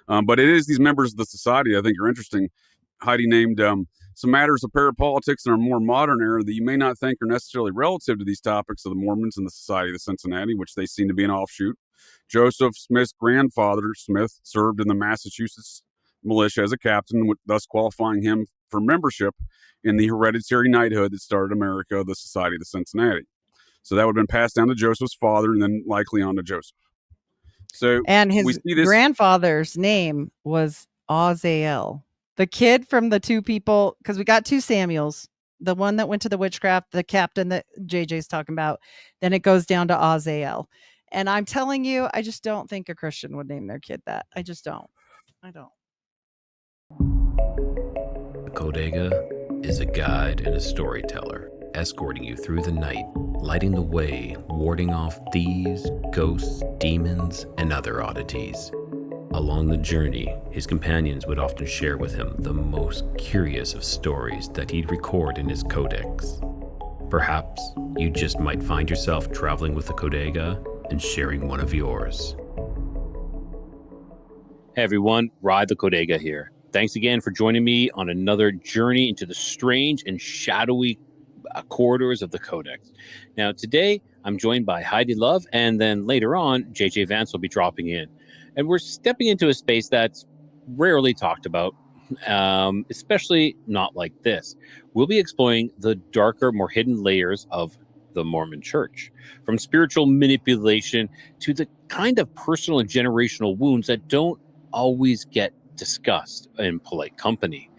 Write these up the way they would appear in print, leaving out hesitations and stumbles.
But it is these members of the society I think are interesting. Heidi named some matters of parapolitics in our more modern era that you may not think are necessarily relative to these topics of the Mormons and the Society of Cincinnati, which they seem to be an offshoot. Joseph Smith's grandfather, Smith, served in the Massachusetts militia as a captain, thus qualifying him for membership in the hereditary knighthood that started America, the Society of Cincinnati. So that would have been passed down to Joseph's father and then likely on to Joseph. So and his grandfather's name was Azael. The kid from the two people, because we got two Samuels, the one that went to the witchcraft, the captain that JJ's talking about, then it goes down to Azael. And I'm telling you, I just don't think a Christian would name their kid that. I just don't. I don't. The Codega is a guide and a storyteller, escorting you through the night, lighting the way, warding off thieves, ghosts, demons, and other oddities. Along the journey, his companions would often share with him the most curious of stories that he'd record in his codex. Perhaps you just might find yourself traveling with the Codega and sharing one of yours. Hey everyone, Ride the Codega here. Thanks again for joining me on another journey into the strange and shadowy corridors of the Codex. Now today, I'm joined by Heidi Love, and then later on, JJ Vance will be dropping in. And we're stepping into a space that's rarely talked about, especially not like this. We'll be exploring the darker, more hidden layers of the Mormon Church, from spiritual manipulation to the kind of personal and generational wounds that don't always get discussed in polite company.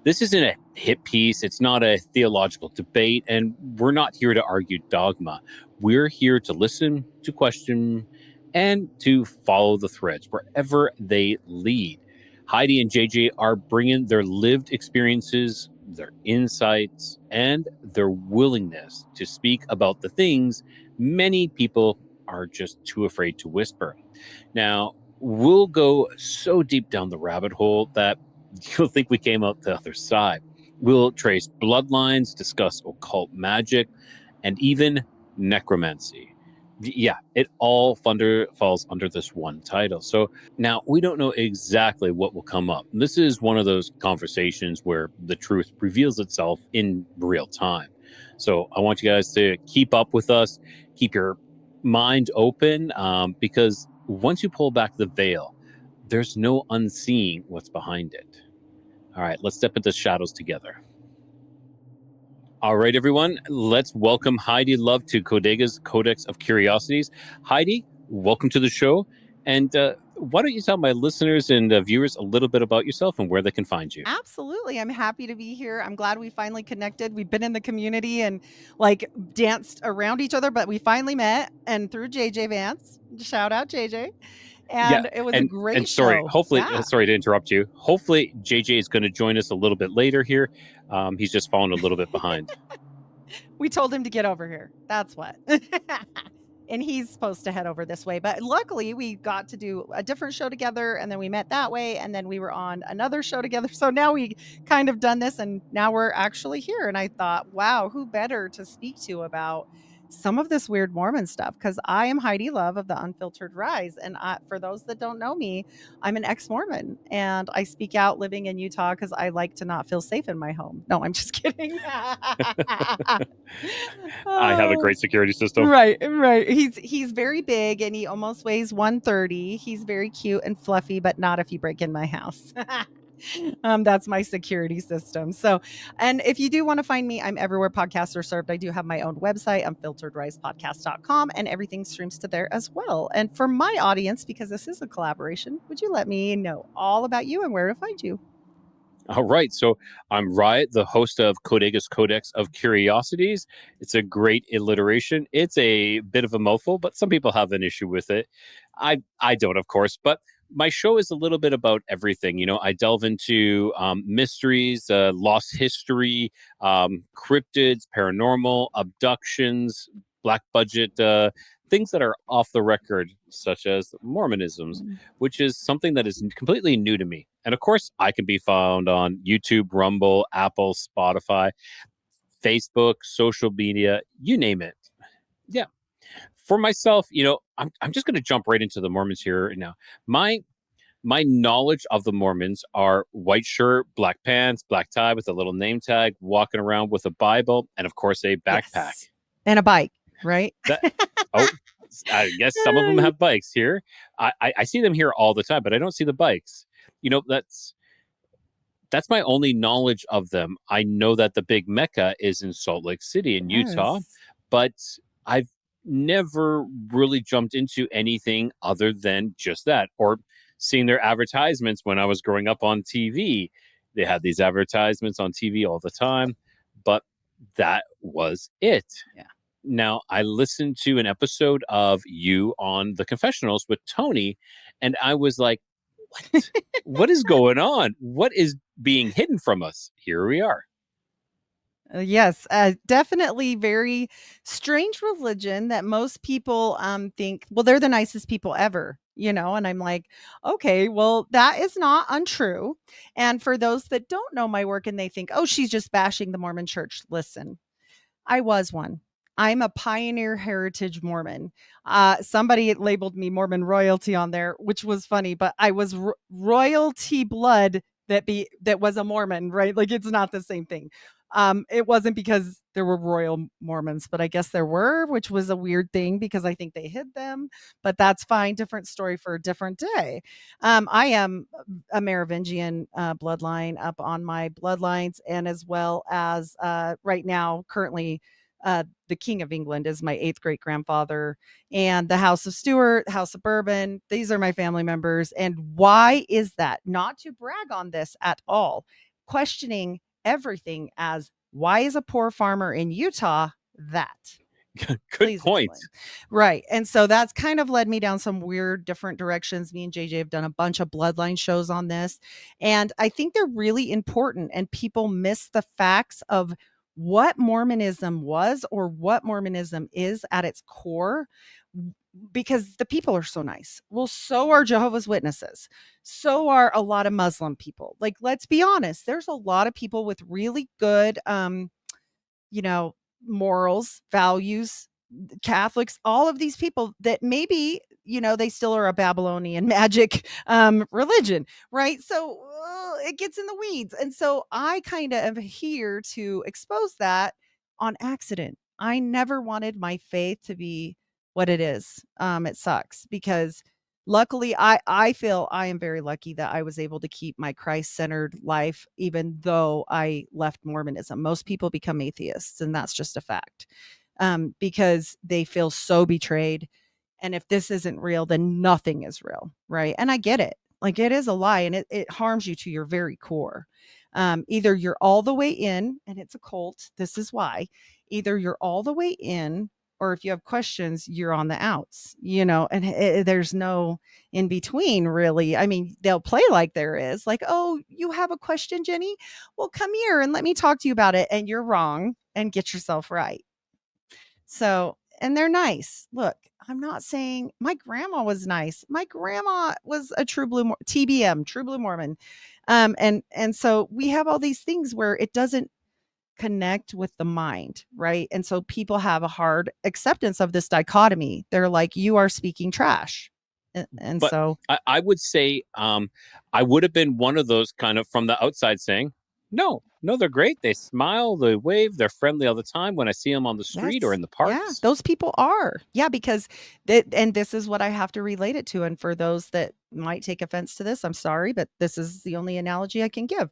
This isn't a hit piece. It's not a theological debate, and we're not here to argue dogma. We're here to listen, to question, and to follow the threads wherever they lead. Heidi and JJ are bringing their lived experiences, their insights, and their willingness to speak about the things many people are just too afraid to whisper. Now, we'll go so deep down the rabbit hole that you'll think we came out the other side. We'll trace bloodlines, discuss occult magic, and even necromancy. Yeah, it all falls under this one title. So now we don't know exactly what will come up. This is one of those conversations where the truth reveals itself in real time. So I want you guys to keep up with us, keep your mind open, because once you pull back the veil, there's no unseeing what's behind it. All right, let's step into the shadows together. All right, everyone, let's welcome Heidi Love to Codega's Codex of Curiosities. Heidi, welcome to the show. And why don't you tell my listeners and viewers a little bit about yourself and where they can find you? Absolutely. I'm happy to be here. I'm glad we finally connected. We've been in the community and like danced around each other, but we finally met, and through JJ Vance. Shout out JJ. And it was a great sorry, show. Hopefully, sorry to interrupt you. Hopefully, JJ is going to join us a little bit later here. He's just fallen a little bit behind. We told him to get over here. That's what. And he's supposed to head over this way. But luckily, we got to do a different show together, and then we met that way, and then we were on another show together. So now we kind of done this, and now we're actually here. And I thought, wow, who better to speak to about some of this weird Mormon stuff? Because I am Heidi Love of the Unfiltered Rise. And for those that don't know me, I'm an ex-Mormon, and I speak out living in Utah because I like to not feel safe in my home. No, I'm just kidding. I have a great security system. Right. He's very big, and he almost weighs 130. He's very cute and fluffy, but not if you break in my house. That's my security system. So, and if you do want to find me, I'm everywhere podcasts are served. I do have my own website, unfilteredrisepodcast.com, and everything streams to there as well. And for my audience, because this is a collaboration, would you let me know all about you and where to find you? All right. So I'm Riot, the host of Codega's Codex of Curiosities. It's a great alliteration. It's a bit of a mouthful, but some people have an issue with it. I don't, of course, but my show is a little bit about everything. You know, I delve into mysteries, lost history, cryptids, paranormal, abductions, black budget, things that are off the record, such as Mormonisms, which is something that is completely new to me. And of course, I can be found on YouTube, Rumble, Apple, Spotify, Facebook, social media, you name it. Yeah. For myself, you know, I'm just going to jump right into the Mormons here now. My My knowledge of the Mormons are white shirt, black pants, black tie with a little name tag, walking around with a Bible, and of course a backpack. Yes. And a bike, right? That oh, I guess some of them have bikes here. I see them here all the time, but I don't see the bikes. That's my only knowledge of them. I know that the big Mecca is in Salt Lake City in Utah, Yes. but I've never really jumped into anything other than just that, or seeing their advertisements when I was growing up on TV. They had these advertisements on TV all the time, but that was it. Yeah. Now, I listened to an episode of you on the confessionals with Tony, and I was like, what? What is going on? What is being hidden from us? Here we are. Yes, definitely very strange religion that most people think, well, they're the nicest people ever, and I'm like, okay, well, that is not untrue. And for those that don't know my work and they think, oh, she's just bashing the Mormon church, listen, I was one. I'm a pioneer heritage Mormon. Somebody labeled me Mormon royalty on there, which was funny, but I was royalty blood that was a Mormon, right? Like it's not the same thing. It wasn't because there were royal Mormons, but I guess there were, which was a weird thing because I think they hid them. But that's fine. Different story for a different day. I am a Merovingian bloodline up on my bloodlines, and as well as right now, currently, the King of England is my eighth great grandfather, and the House of Stuart, House of Bourbon. These are my family members. And why is that? Not to brag on this at all. Questioning everything as why is a poor farmer in Utah that? Good Please point. explain. Right. And so that's kind of led me down some weird different directions. Me and JJ have done a bunch of bloodline shows on this. And I think they're really important. And people miss the facts of what Mormonism was or what Mormonism is at its core because the people are so nice. Well, so are Jehovah's Witnesses. So are a lot of Muslim people. Like, let's be honest, there's a lot of people with really good you know, morals, values, Catholics, all of these people that maybe, they still are a Babylonian magic religion, right? So it gets in the weeds. And so I kind of am here to expose that on accident. I never wanted my faith to be what it is. It sucks because luckily I feel I am very lucky that I was able to keep my Christ-centered life even though I left Mormonism. Most people become atheists, and that's just a fact. Because they feel so betrayed. And if this isn't real, then nothing is real, right? And I get it. Like it is a lie and it harms you to your very core. Either you're all the way in and it's a cult. This is why. Either you're all the way in, or if you have questions, you're on the outs, and there's no in between, really. I mean, they'll play like there is, like, oh, you have a question, Jenny? Well, come here and let me talk to you about it. And you're wrong and get yourself right. So, and they're nice. Look, I'm not saying my grandma was nice. My grandma was a true blue TBM, true blue Mormon. And so we have all these things where it doesn't connect with the mind, right? And so people have a hard acceptance of this dichotomy. They're like, you are speaking trash. And But so I would say I would have been one of those kind of from the outside saying, no, they're great. They smile, they wave, they're friendly all the time when I see them on the street or in the parks. those people are. Yeah, because and this is what I have to relate it to. And for those that might take offense to this, I'm sorry, but this is the only analogy I can give.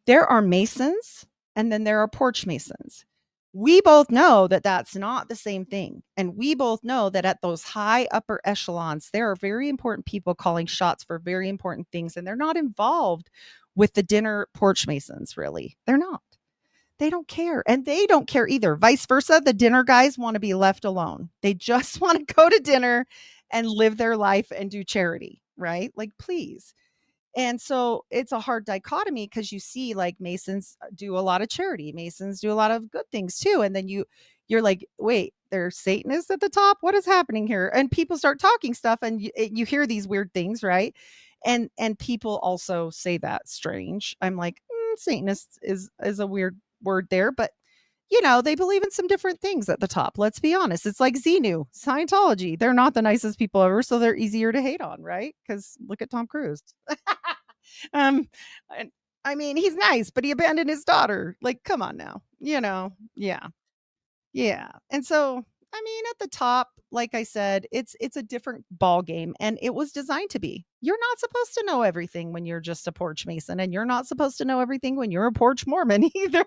There are Masons and then there are porch Masons. We both know that that's not the same thing. And we both know that at those high upper echelons, there are very important people calling shots for very important things. And they're not involved with the dinner porch Masons, really. They're not. They don't care. And they don't care either. Vice versa. The dinner guys want to be left alone. They just want to go to dinner and live their life and do charity, right? Like, please. And so it's a hard dichotomy because you see like Masons do a lot of charity. Masons do a lot of good things too. And then you're like, wait, there's Satanists at the top. What is happening here? And people start talking stuff and you hear these weird things, right? And people also say that strange. I'm like, Satanist is a weird word there, but they believe in some different things at the top. Let's be honest. It's like Xenu, Scientology. They're not the nicest people ever, so they're easier to hate on, right? Because look at Tom Cruise. um, and, I mean, he's nice, but he abandoned his daughter. Like, come on now. Yeah. Yeah. And so, I mean, at the top, like I said, it's a different ball game, and it was designed to be. You're not supposed to know everything when you're just a porch Mason, and you're not supposed to know everything when you're a porch Mormon either.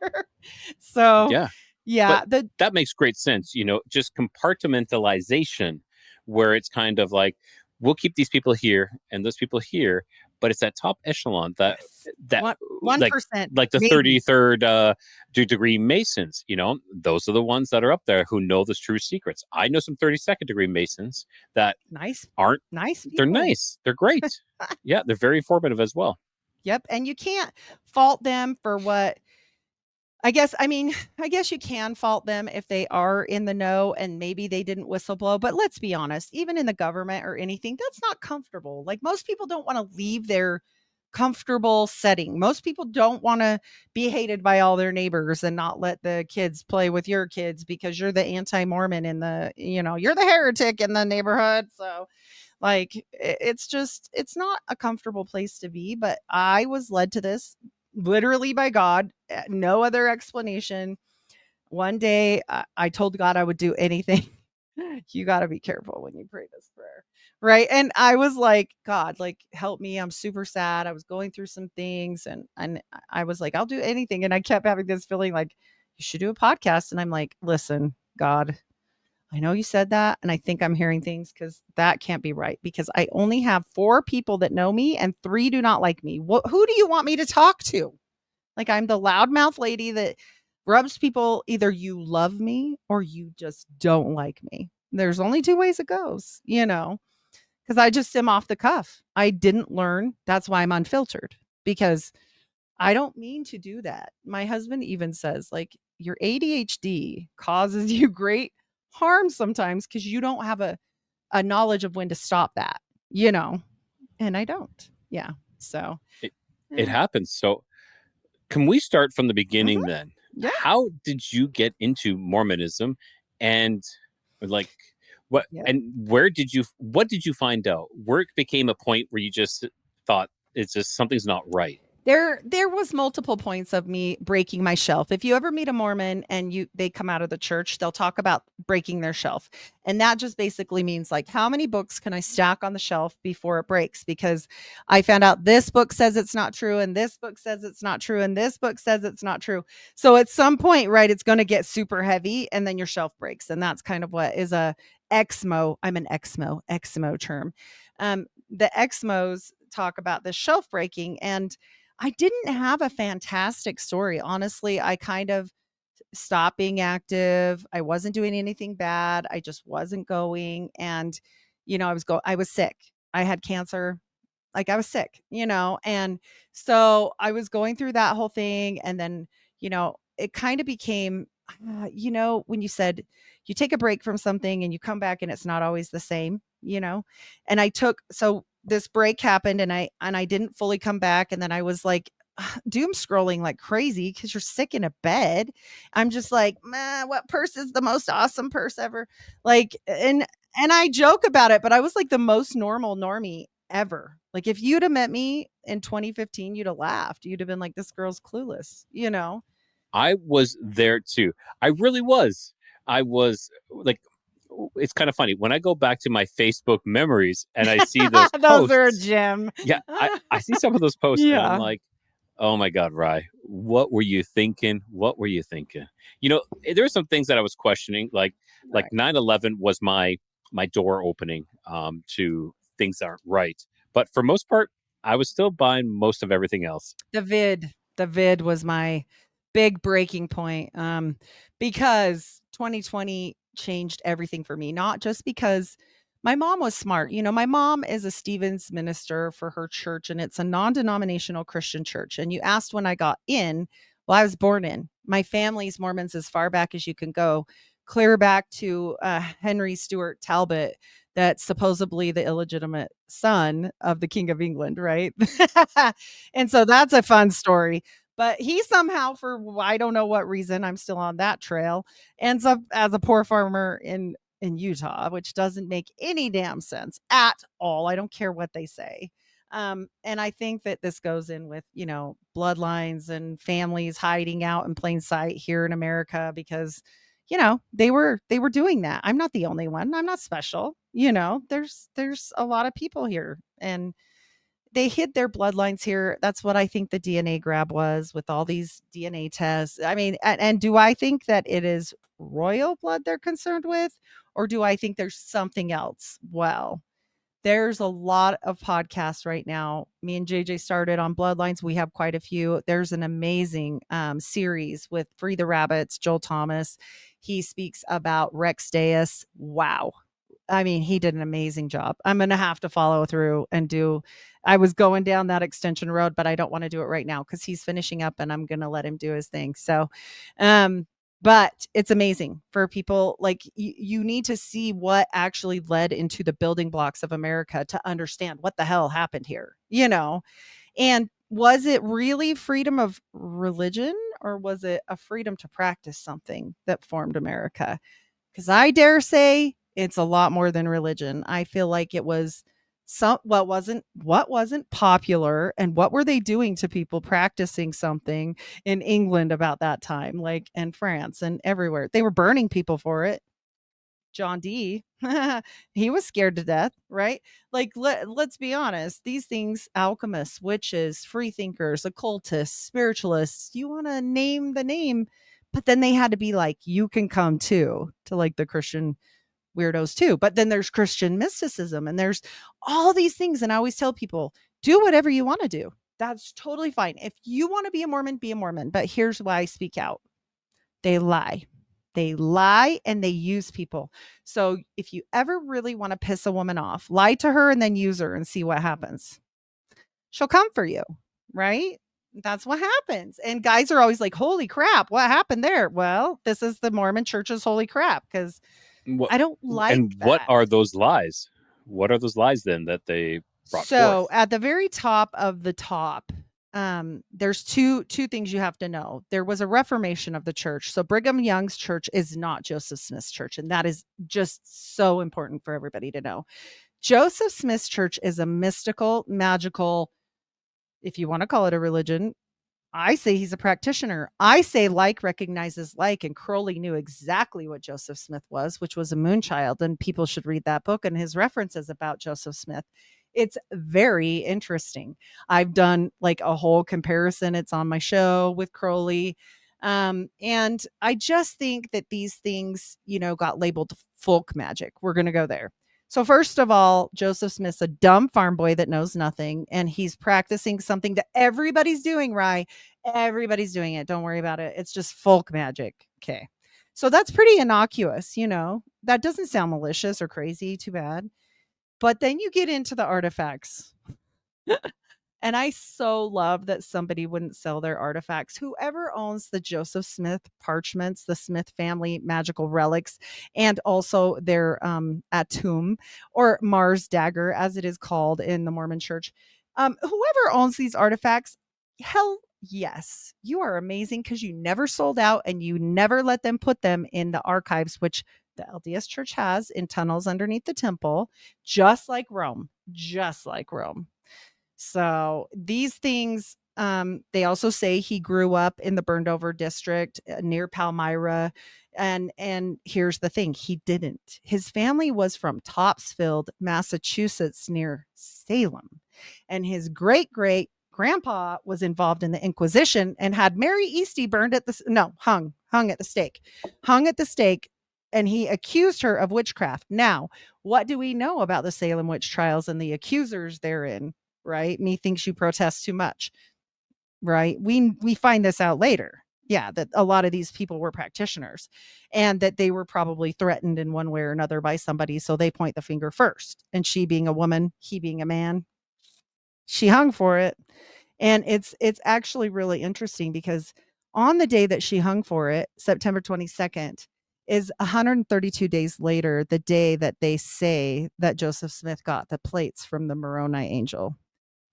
So, Yeah. yeah, But that makes great sense. Just compartmentalization, where it's kind of like, we'll keep these people here and those people here, but it's that top echelon that yes, 1%, like the maybe. 33rd degree Masons. Those are the ones that are up there who know the true secrets. I know some 32nd degree Masons that Nice they're people. nice, they're great. Yeah, they're very informative as well. Yep, and you can't fault them for what I guess you can fault them if they are in the know and maybe they didn't whistleblow, but let's be honest, even in the government or anything, that's not comfortable. Like, most people don't wanna leave their comfortable setting. Most people don't wanna be hated by all their neighbors and not let the kids play with your kids because you're the anti-Mormon in you're the heretic in the neighborhood. So, like, it's not a comfortable place to be, but I was led to this literally by God, no other explanation. One day, I told God I would do anything. You got to be careful when you pray this prayer. Right. And I was like, God, like, help me. I'm super sad. I was going through some things, and I was like, I'll do anything. And I kept having this feeling like, you should do a podcast. And I'm like, listen, God, I know you said that, and I think I'm hearing things, because that can't be right, because I only have 4 people that know me and 3 do not like me. Who do you want me to talk to? Like, I'm the loudmouth lady that rubs people. Either you love me or you just don't like me. There's only 2 ways it goes, because I just am off the cuff. I didn't learn. That's why I'm unfiltered, because I don't mean to do that. My husband even says, like, your ADHD causes you great harm sometimes because you don't have a knowledge of when to stop that, and I don't. Yeah. So It happens. So can we start from the beginning then? yeah. How did you get into Mormonism, and like what Yeah. and what did you find out? Where it became a point where you just thought it's just something's not right? There was multiple points of me breaking my shelf. If you ever meet a Mormon and they come out of the church, they'll talk about breaking their shelf. And that just basically means, like, how many books can I stack on the shelf before it breaks? Because I found out this book says it's not true, and this book says it's not true, and this book says it's not true. So at some point, right, it's going to get super heavy, and then your shelf breaks. And that's kind of what is a exmo. I'm an exmo term. The exmos talk about the shelf breaking, and I didn't have a fantastic story. Honestly, I kind of stopped being active. I wasn't doing anything bad. I just wasn't going. And, I was sick. I had cancer. Like, I was sick, and so I was going through that whole thing. And then, it kind of became, when you said you take a break from something and you come back and it's not always the same, and so this break happened, and I didn't fully come back. And then I was like, doom scrolling like crazy because you're sick in a bed. I'm just like, man, what purse is the most awesome purse ever? Like, and I joke about it, but I was like the most normal normie ever. Like, if you'd have met me in 2015, you'd have laughed. You'd have been like, this girl's clueless, I was there too. I really was. I was like, it's kind of funny when I go back to my Facebook memories and I see those Those are a posts. gem. Yeah, I see some of those posts and I'm Yeah. like, oh my God, Rye, what were you thinking? What were you thinking? There were some things that I was questioning, like Right. 9/11 was my door opening to things that aren't right. But for most part, I was still buying most of everything else. The vid was my big breaking point, because 2020 changed everything for me, not just because my mom was smart. My mom is a Stevens minister for her church, and it's a non-denominational Christian church. And you asked when I got in. Well, I was born in. My family's Mormons as far back as you can go, clear back to Henry Stuart Talbot, that's supposedly the illegitimate son of the King of England, right? And so that's a fun story. But he somehow, for I don't know what reason, I'm still on that trail, ends up as a poor farmer in Utah, which doesn't make any damn sense at all. I don't care what they say. And I think that this goes in with, bloodlines and families hiding out in plain sight here in America because, they were doing that. I'm not the only one. I'm not special. There's a lot of people here, and they hid their bloodlines here. That's what I think the DNA grab was with all these DNA tests. I mean, and do I think that it is royal blood they're concerned with, or do I think there's something else? Well, there's a lot of podcasts right now. Me and JJ started on Bloodlines. We have quite a few. There's an amazing series with Free the Rabbits, Joel Thomas. He speaks about Rex Deus. Wow. I mean, he did an amazing job. I'm going to have to follow through and I was going down that extension road, but I don't want to do it right now because he's finishing up and I'm going to let him do his thing. So, but it's amazing for people like you need to see what actually led into the building blocks of America to understand what the hell happened here, and was it really freedom of religion, or was it a freedom to practice something that formed America? Because I dare say it's a lot more than religion. I feel like it was what wasn't popular, and what were they doing to people practicing something in England about that time, like, and France and everywhere. They were burning people for it. John Dee, he was scared to death, right? Like, let's be honest. These things, alchemists, witches, free thinkers, occultists, spiritualists, you want to name the name, but then they had to be like, you can come too, to like the Christian weirdos too. But then there's Christian mysticism and there's all these things. And I always tell people, do whatever you want to do. That's totally fine. If you want to be a Mormon, be a Mormon. But here's why I speak out. They lie. They lie and they use people. So if you ever really want to piss a woman off, lie to her and then use her and see what happens. She'll come for you, right? That's what happens. And guys are always like, holy crap, what happened there? Well, this is the Mormon church's holy crap, because I don't like and that. what are those lies? What are those lies then that they brought So forth? at the very top of the top, there's two things you have to know. There was a reformation of the church. So Brigham Young's church is not Joseph Smith's church. And that is just so important for everybody to know. Joseph Smith's church is a mystical, magical, if you want to call it a religion. I say he's a practitioner. I say like recognizes like, and Crowley knew exactly what Joseph Smith was, which was a moonchild, and people should read that book and his references about Joseph Smith. It's very interesting. I've done like a whole comparison. It's on my show with Crowley. And I just think that these things, got labeled folk magic. We're going to go there. So first of all, Joseph Smith's a dumb farm boy that knows nothing, and he's practicing something that everybody's doing, Rye. Everybody's doing it. Don't worry about it. It's just folk magic. Okay. So that's pretty innocuous, That doesn't sound malicious or crazy. Too bad. But then you get into the artifacts. And I so love that somebody wouldn't sell their artifacts. Whoever owns the Joseph Smith parchments, the Smith family magical relics, and also their atum, or Mars dagger, as it is called in the Mormon church, whoever owns these artifacts, hell yes, you are amazing, because you never sold out and you never let them put them in the archives, which the LDS church has in tunnels underneath the temple, just like Rome. So these things, they also say he grew up in the burned over district near Palmyra. And here's the thing, he didn't. His family was from Topsfield, Massachusetts, near Salem. And his great grandpa was involved in the Inquisition and had Mary Eastie hung at the stake. And he accused her of witchcraft. Now, what do we know about the Salem witch trials and the accusers therein? Right? Methinks you protest too much. Right? We find this out later. Yeah, that a lot of these people were practitioners, and that they were probably threatened in one way or another by somebody. So they point the finger first. And she being a woman, he being a man, she hung for it. And it's actually really interesting, because on the day that she hung for it, September 22nd, is 132 days later, the day that they say that Joseph Smith got the plates from the Moroni angel.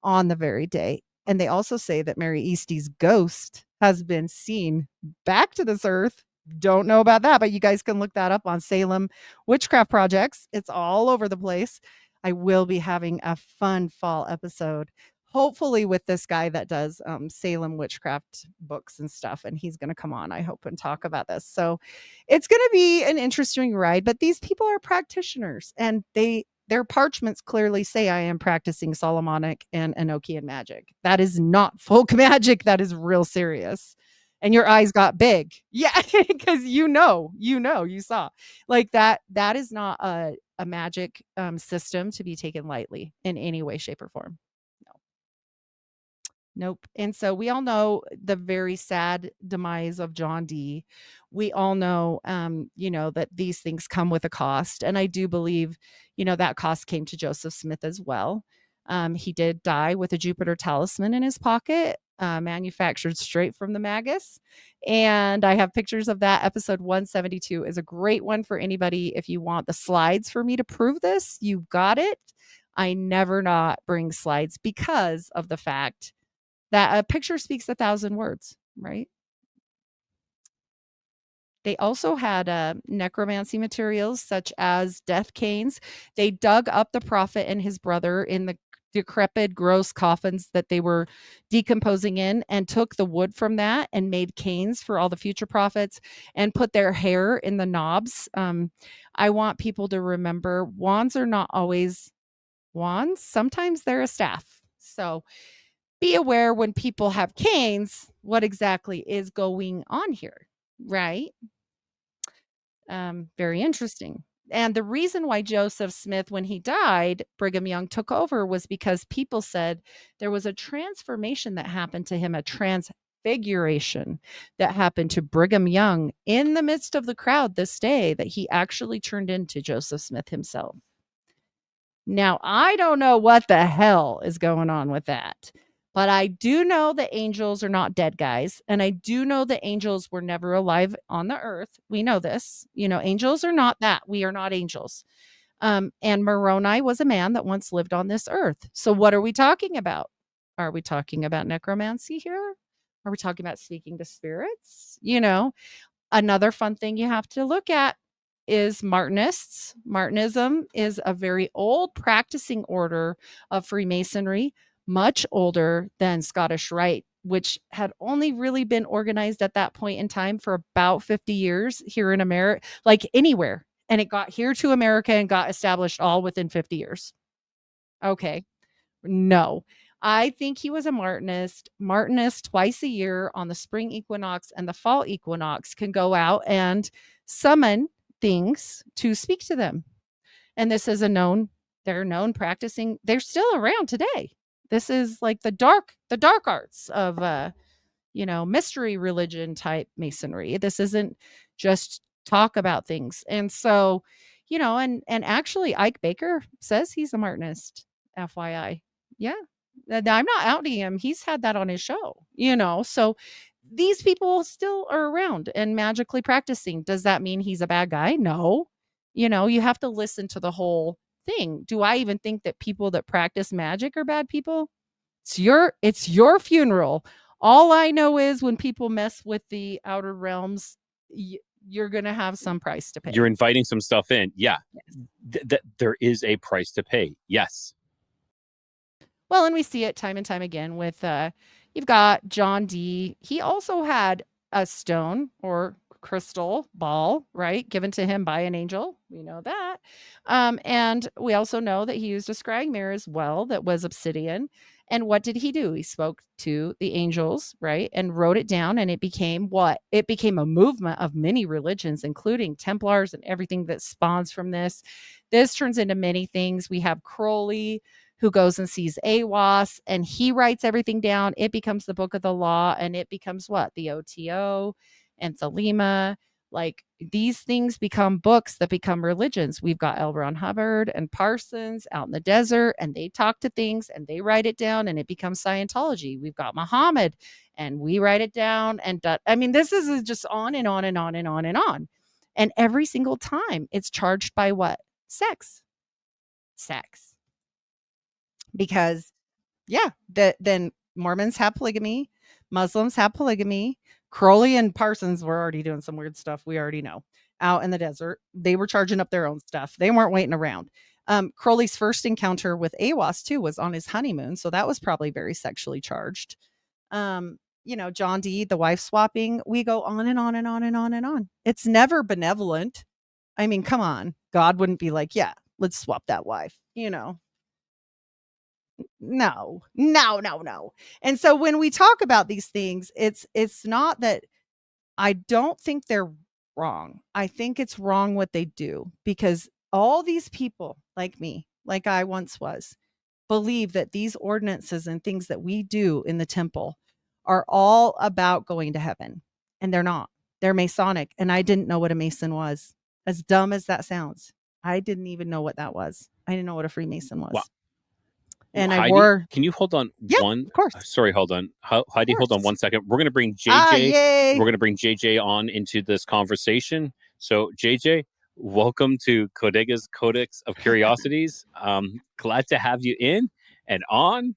On the very day. And they also say that Mary Eastie's ghost has been seen back to this earth. Don't know about that, but you guys can look that up on Salem Witchcraft Projects. It's all over the place. I will be having a fun fall episode, hopefully with this guy that does Salem witchcraft books and stuff. And he's going to come on, I hope, and talk about this. So it's going to be an interesting ride. But these people are practitioners, and their parchments clearly say I am practicing Solomonic and Enochian magic. That is not folk magic. That is real serious. And your eyes got big. Yeah, because you saw. Like that is not a magic system to be taken lightly in any way, shape, or form. No. Nope. And so we all know the very sad demise of John Dee. We all know, that these things come with a cost. And I do believe, that cost came to Joseph Smith as well. He did die with a Jupiter talisman in his pocket, manufactured straight from the Magus. And I have pictures of that. Episode 172 is a great one for anybody. If you want the slides for me to prove this, you got it. I never not bring slides because of the fact that a picture speaks 1,000 words, right? They also had necromancy materials such as death canes. They dug up the prophet and his brother in the decrepit, gross coffins that they were decomposing in, and took the wood from that and made canes for all the future prophets and put their hair in the knobs. I want people to remember wands are not always wands. Sometimes they're a staff. So be aware when people have canes, what exactly is going on here, right? Very interesting. And the reason why Joseph Smith, when he died, Brigham Young took over was because people said there was a transformation that happened to him, a transfiguration that happened to Brigham Young in the midst of the crowd this day, that he actually turned into Joseph Smith himself. Now, I don't know what the hell is going on with that, but I do know that angels are not dead guys. And I do know that angels were never alive on the earth. We know this. Angels are not that. We are not angels. And Moroni was a man that once lived on this earth. So what are we talking about? Are we talking about necromancy here? Are we talking about speaking to spirits? Another fun thing you have to look at is Martinists. Martinism is a very old practicing order of Freemasonry, much older than Scottish Rite, which had only really been organized at that point in time for about 50 years here in America, like anywhere. And it got here to America and got established all within 50 years. Okay. No. I think he was a Martinist. Martinists twice a year on the spring equinox and the fall equinox can go out and summon things to speak to them. And this is they're known practicing. They're still around today. This is like the dark arts of mystery religion type masonry. This isn't just talk about things. And so, and actually Ike Baker says he's a Martinist, FYI. Yeah. I'm not outing him. He's had that on his show, so these people still are around and magically practicing. Does that mean he's a bad guy? No. You have to listen to the whole thing. Do I even think that people that practice magic are bad people? It's your funeral. All I know is when people mess with the outer realms, you're going to have some price to pay. You're inviting some stuff in. Yeah. Yes. There is a price to pay. Yes. Well, and we see it time and time again with you've got John Dee. He also had a stone or crystal ball, right, given to him by an angel. We know that. And we also know that he used a scrying mirror as well that was obsidian. And what did he do? He spoke to the angels, right, and wrote it down. And it became what? It became a movement of many religions, including Templars and everything that spawns from this. This turns into many things. We have Crowley, who goes and sees AWAS, and he writes everything down. It becomes the book of the law, and it becomes what? The OTO and Thelema. Like, these things become books that become religions. We've got L. Ron Hubbard and Parsons out in the desert, and they talk to things and they write it down, and it becomes Scientology. We've got Muhammad, and we write it down. And this is just on and on and on and on and on. And every single time it's charged by what? Sex. Because then Mormons have polygamy. Muslims have polygamy. Crowley and Parsons were already doing some weird stuff. We already know out in the desert. They were charging up their own stuff. They weren't waiting around. Crowley's first encounter with Awas too was on his honeymoon. So that was probably very sexually charged. John Dee, the wife swapping, we go on and on and on and on and on. It's never benevolent. I mean, come on. God wouldn't be like, yeah, let's swap that wife, No, no, no, no. And so when we talk about these things, it's not that I don't think they're wrong. I think it's wrong what they do because all these people like me, like I once was, believe that these ordinances and things that we do in the temple are all about going to heaven. And they're not. They're Masonic. And I didn't know what a Mason was. As dumb as that sounds, I didn't even know what that was. I didn't know what a Freemason was. Wow. And Heidi, I wore. Can you hold on Yeah, one? of course. Sorry, hold on. Heidi, hold on one second. We're going to bring Ah, JJ. yay. We're going to bring JJ on into this conversation. So, JJ, welcome to Codega's Codex of Curiosities. Glad to have you in and on.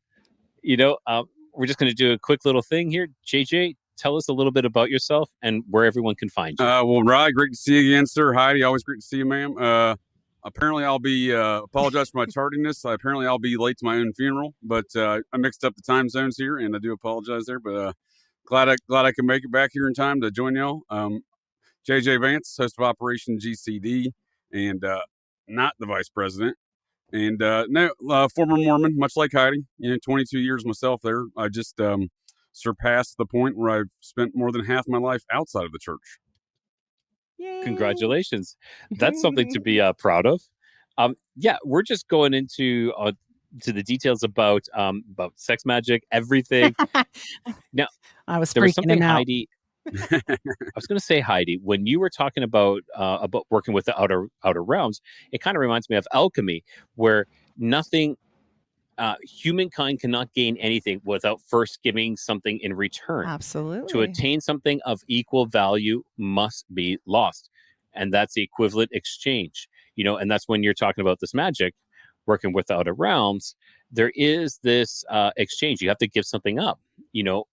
We're just going to do a quick little thing here. JJ, tell us a little bit about yourself and where everyone can find you. Well, Rye, great to see you again, sir. Heidi, always great to see you, ma'am. Apparently, I'll be apologize for my tardiness. Apparently, I'll be late to my own funeral, but I mixed up the time zones here, and I do apologize there. But glad I can make it back here in time to join y'all. JJ Vance, host of Operation GCD, and not the vice president. And former Mormon, much like Heidi. 22 years myself there. I just surpassed the point where I've spent more than half my life outside of the church. Yay. Congratulations. That's something to be proud of. We're just going into to the details about sex magic, everything. Now, I was there was freaking something, him out. Heidi. I was going to say, Heidi, when you were talking about working with the outer realms, it kind of reminds me of alchemy, where nothing. Humankind cannot gain anything without first giving something in return. Absolutely. To attain something of equal value must be lost. And that's the equivalent exchange. And that's when you're talking about this magic, working with the outer realms, there is this exchange. You have to give something up,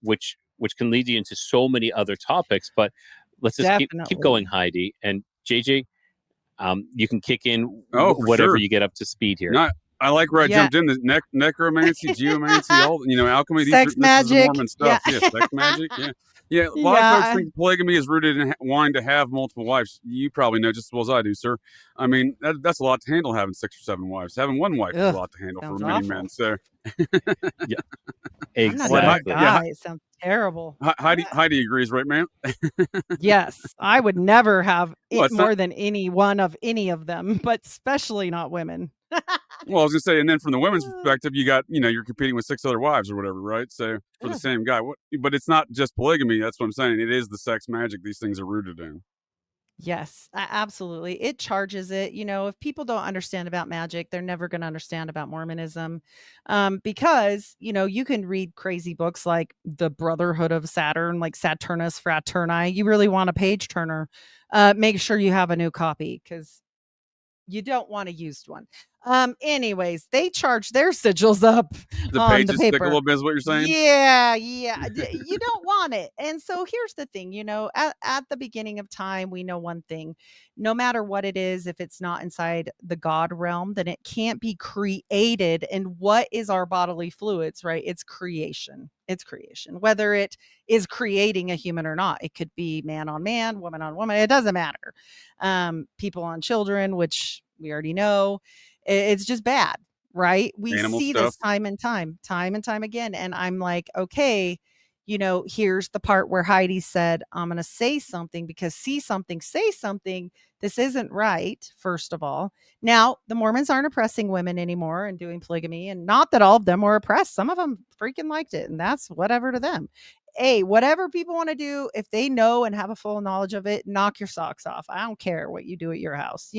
which can lead you into so many other topics. But let's just keep going, Heidi. And JJ, you can kick in whatever you get up to speed here. I like where I jumped in the necromancy, geomancy, all alchemy. Sex magic, this is the Mormon stuff. Yeah, sex magic. Yeah. A lot of folks think polygamy is rooted in wanting to have multiple wives. You probably know just as well as I do, sir. I mean, that's a lot to handle, having 6 or 7 wives. Having one wife is a lot to handle for many men. So, yeah, exactly. I'm not a guy. It sounds terrible. Heidi agrees, right, ma'am? Yes, I would never have more than any one of any of them, but especially not women. Well, I was gonna say, and then from the women's perspective, you got, you're competing with 6 other wives or whatever, right? So for the same guy, but it's not just polygamy. That's what I'm saying. It is the sex magic these things are rooted in. Yes, absolutely. It charges it. If people don't understand about magic, they're never going to understand about Mormonism, because you can read crazy books like the Brotherhood of Saturn, like Saturnus Fraterni. You really want a page turner. Make sure you have a new copy because you don't want a used one. Anyways, they charge their sigils up the on pages the paper. Stick a little bit is what you're saying? Yeah. You don't want it. And so here's the thing, at the beginning of time, we know one thing: no matter what it is, if it's not inside the God realm, then it can't be created. And what is our bodily fluids, right? It's creation. It's creation, whether it is creating a human or not. It could be man on man, woman on woman. It doesn't matter. People on children, which we already know. It's just bad, right? We see this time and time again. And I'm like, okay, here's the part where Heidi said, I'm going to say something because see something, say something. This isn't right, first of all. Now, the Mormons aren't oppressing women anymore and doing polygamy, and not that all of them were oppressed. Some of them freaking liked it, and that's whatever to them. Hey, whatever people want to do, if they know and have a full knowledge of it, knock your socks off. I don't care what you do at your house,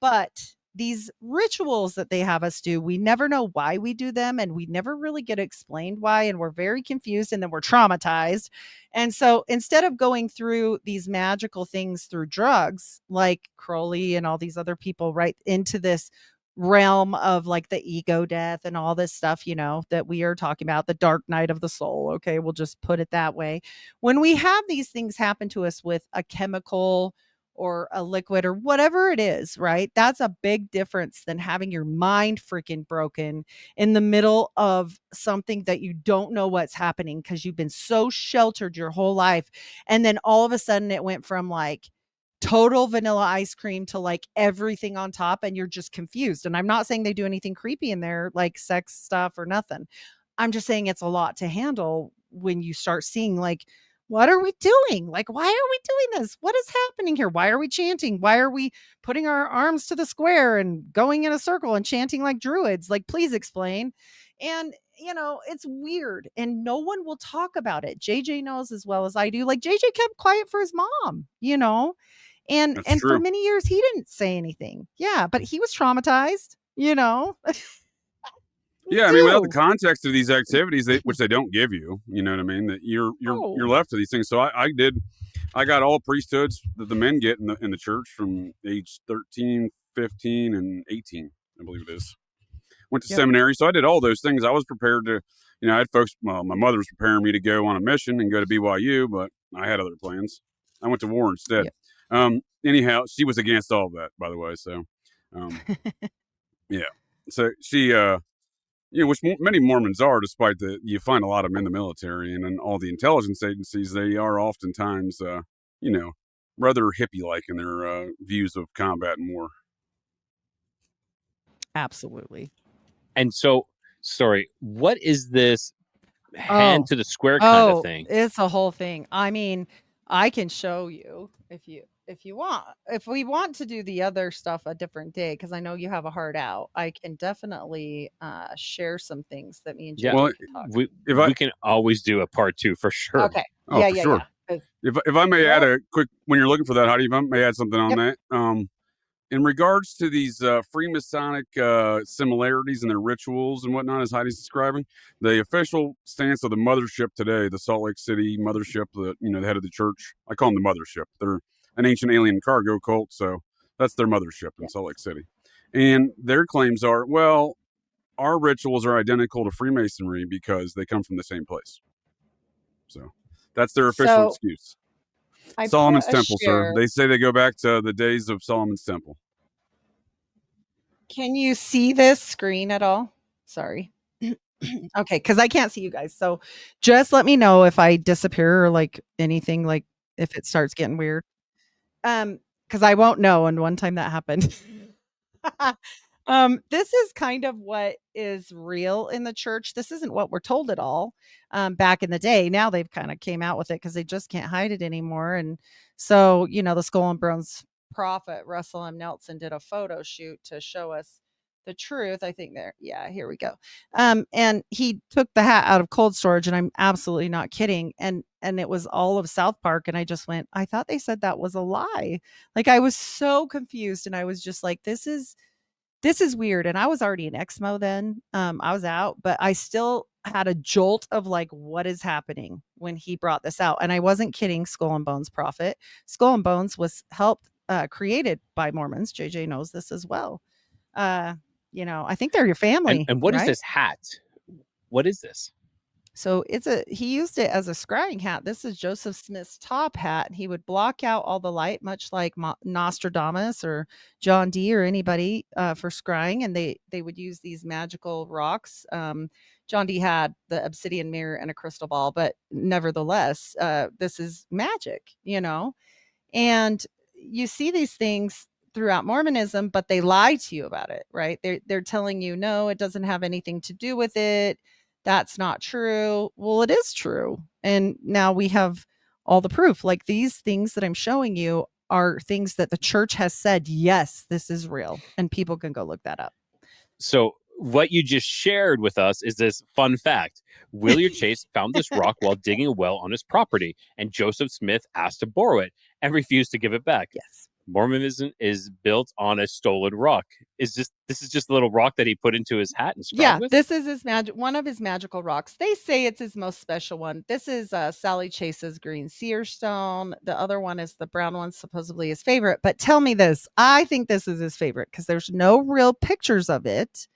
but these rituals that they have us do, we never know why we do them, and we never really get explained why, and we're very confused, and then we're traumatized. And so instead of going through these magical things through drugs like Crowley and all these other people, right into this realm of like the ego death and all this stuff, that we are talking about, the dark night of the soul. Okay, we'll just put it that way. When we have these things happen to us with a chemical or a liquid or whatever it is, right? That's a big difference than having your mind freaking broken in the middle of something that you don't know what's happening because you've been so sheltered your whole life. And then all of a sudden it went from like total vanilla ice cream to like everything on top, and you're just confused. And I'm not saying they do anything creepy in there, like sex stuff or nothing. I'm just saying it's a lot to handle when you start seeing like, what are we doing? Like, why are we doing this? What is happening here? Why are we chanting? Why are we putting our arms to the square and going in a circle and chanting like druids? Like, please explain. And it's weird and no one will talk about it. JJ knows as well as I do. Like JJ kept quiet for his mom, and That's for true. many years he didn't say anything. Yeah, but he was traumatized, Me Yeah, I mean, without the too. context of these activities, which they don't give you, you know what I mean? That you're Oh, left to these things. So I got all priesthoods that the men get in the church from age 13, 15, and 18, I believe it is. Went to yep. seminary, so I did all those things. I was prepared to, I had folks. Well, my mother was preparing me to go on a mission and go to BYU, but I had other plans. I went to war instead. Yep. Anyhow, she was against all of that, by the way. So, yeah. So she, which many Mormons are, despite you find a lot of them in the military and in all the intelligence agencies. They are oftentimes, rather hippie-like in their views of combat and war. Absolutely. And so, sorry, what is this hand to the square kind of thing? It's a whole thing. I mean, I can show you if you want. If we want to do the other stuff a different day, because I know you have a heart out, I can definitely share some things that me and JJ Yeah, can talk. we can always do a part 2 for sure. Okay. Oh, Yeah, for yeah, sure. yeah. If I may add a quick, when you're looking for that, Heidi, if I may add something on Yep. that. In regards to these Freemasonic similarities in their rituals and whatnot, as Heidi's describing, the official stance of the mothership today, the Salt Lake City mothership, the head of the church, I call them the mothership. They're an ancient alien cargo cult, so that's their mothership in Salt Lake City. And their claims are, well, our rituals are identical to Freemasonry because they come from the same place. So that's their official excuse. Solomon's Temple, sir. They say they go back to the days of Solomon's Temple. Can you see this screen at all? Sorry. Okay, because I can't see you guys. So just let me know if I disappear or like anything, like if it starts getting weird. Because I won't know. And one time that happened. This is kind of what is real in the church. This isn't what we're told at all. Back in the day, now they've kind of came out with it because they just can't hide it anymore. And so, the Skull and Bones prophet Russell M. Nelson did a photo shoot to show us the truth. I think here we go. And he took the hat out of cold storage, and I'm absolutely not kidding. And it was all of South Park, and I just went, I thought they said that was a lie. Like I was so confused, and I was just like, this is weird. And I was already in Exmo then. I was out, but I still had a jolt of like, what is happening when he brought this out? And I wasn't kidding. Skull and Bones prophet. Skull and Bones was created by Mormons. JJ knows this as well. I think they're your family. And what is right? this hat? What is this? So he used it as a scrying hat. This is Joseph Smith's top hat. He would block out all the light, much like Nostradamus or John Dee or anybody for scrying. And they would use these magical rocks. John Dee had the obsidian mirror and a crystal ball, but nevertheless, this is magic, and you see these things throughout Mormonism, but they lie to you about it, right? They're telling you, no, it doesn't have anything to do with it. That's not true. Well, it is true. And now we have all the proof. Like these things that I'm showing you are things that the church has said, yes, this is real. And people can go look that up. So what you just shared with us is this fun fact. William Chase found this rock while digging a well on his property, and Joseph Smith asked to borrow it and refused to give it back. Yes. Mormonism is built on a stolen rock. This is just a little rock that he put into his hat and scribed Yeah, with? this is his one of his magical rocks. They say it's his most special one. This is Sally Chase's green seer stone. The other one is the brown one, supposedly his favorite. But tell me this, I think this is his favorite because there's no real pictures of it.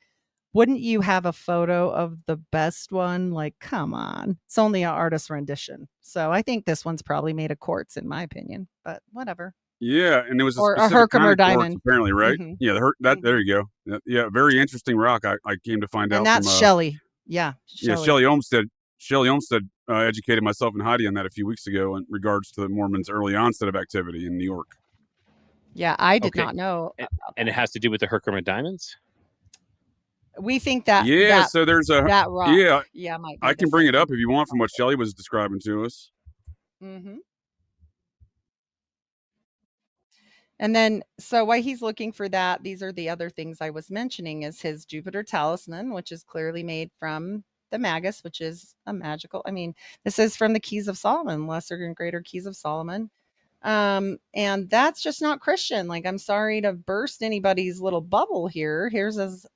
Wouldn't you have a photo of the best one? Like, come on. It's only an artist rendition. So I think this one's probably made of quartz, in my opinion, but whatever. Yeah, and it was a Or a specific kind Herkimer of quartz, diamond. apparently, right? Mhm, Yeah, that there mhm. you go. Yeah, very interesting rock. I came to find And out that's from Shelley. Yeah, yeah, Shelley. Shelley Olmsted. Shelley Olmsted educated myself and Heidi on that a few weeks ago in regards to the Mormons' early onset of activity in New York. Yeah, I did Okay. not know And, about and it that. has to do with the Herkimer diamonds? We think that Yeah, that so there's a that rock, yeah. yeah, might I be the can bring it up same. if you want from what Shelley was describing to us. Mhm. And then, so while he's looking for that, these are the other things I was mentioning is his Jupiter talisman, which is clearly made from the Magus, which is a magical. I mean, this is from the Keys of Solomon, Lesser and Greater Keys of Solomon. And that's just not Christian. Like, I'm sorry to burst anybody's little bubble here. Here's his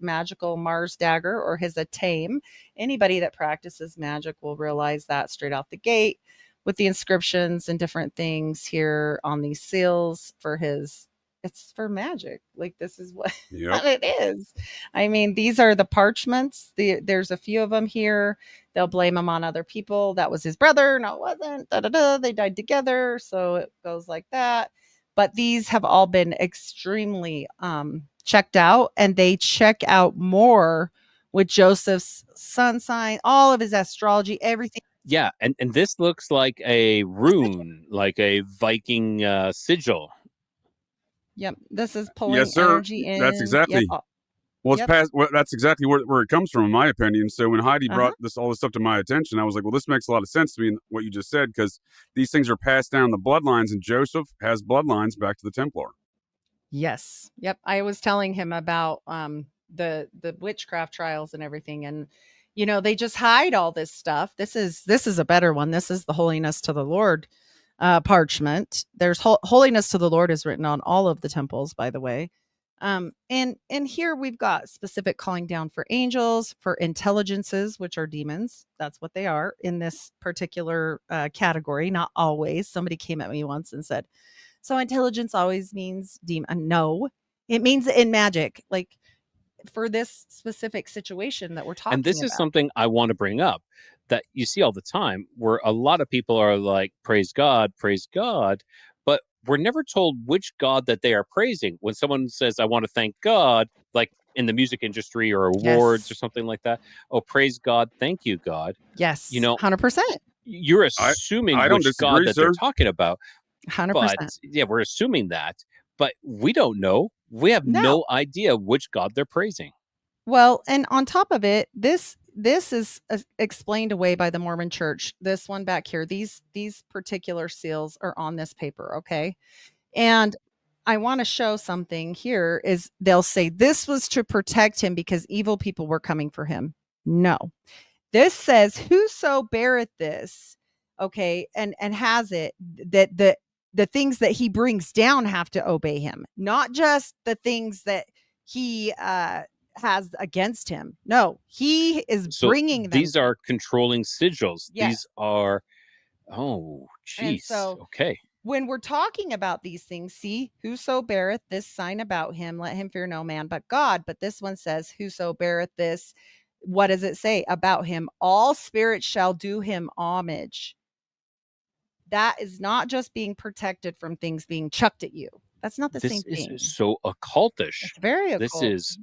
magical Mars dagger or his Atame. Anybody that practices magic will realize that straight out the gate with the inscriptions and different things here on these seals for his. It's for magic. Like, this is what Yep. what it is. I mean, these are the parchments. There's a few of them here. They'll blame him on other people. That was his brother. No, it wasn't. Da, da, da. They died together. So it goes like that. But these have all been extremely checked out, and they check out more with Joseph's sun sign, all of his astrology, everything. Yeah, and this looks like a rune, like a Viking sigil. Yep. This is Yes, pulling sir. energy That's in. Yep. exactly. Well, it's Yep. past. Well, that's exactly where it comes from, in my opinion. So when Heidi Uh-huh. brought all this stuff to my attention, I was like, "Well, this makes a lot of sense to me." In what you just said, because these things are passed down the bloodlines, and Joseph has bloodlines back to the Templar. Yes. Yep. I was telling him about the witchcraft trials and everything, and they just hide all this stuff. This is a better one. This is the holiness to the Lord parchment. There's holiness to the Lord is written on all of the temples, by the way. And here we've got specific calling down for angels, for intelligences, which are demons. That's what they are in this particular category. Not always. Somebody came at me once and said, so intelligence always means demon. No, it means in magic, like for this specific situation that we're And talking this is about. something I want to bring up that you see all the time where a lot of people are like, praise God, but we're never told which God that they are praising. When someone says, I want to thank God, like in the music industry or awards or Yes. something like that, oh, praise God, thank you, God. You Yes. know, 100%. you're I assuming I don't which God disagree, that they're sir. talking about. But 100%. yeah, we're assuming that, but we don't know. We have No. no idea which God they're praising. Well, and on top of it, this is explained away by the Mormon Church. This one back here, these particular seals are on this paper, okay? And I want to show something here is they'll say this was to protect him because evil people were coming for him. No. This says whoso beareth this, okay, and has it, that the things that he brings down have to obey him, not just the things that he has against him. No, he is So bringing them these are controlling sigils. yes. These are, oh, And jeez. so Okay. when we're talking about these things, see, whoso beareth this sign about him, let him fear no man but God. But this one says, whoso beareth this, what does it say about him? All spirits shall do him homage. That is not just being protected from things being chucked at you. That's not the This same is thing. so occultish. It's very This occult. is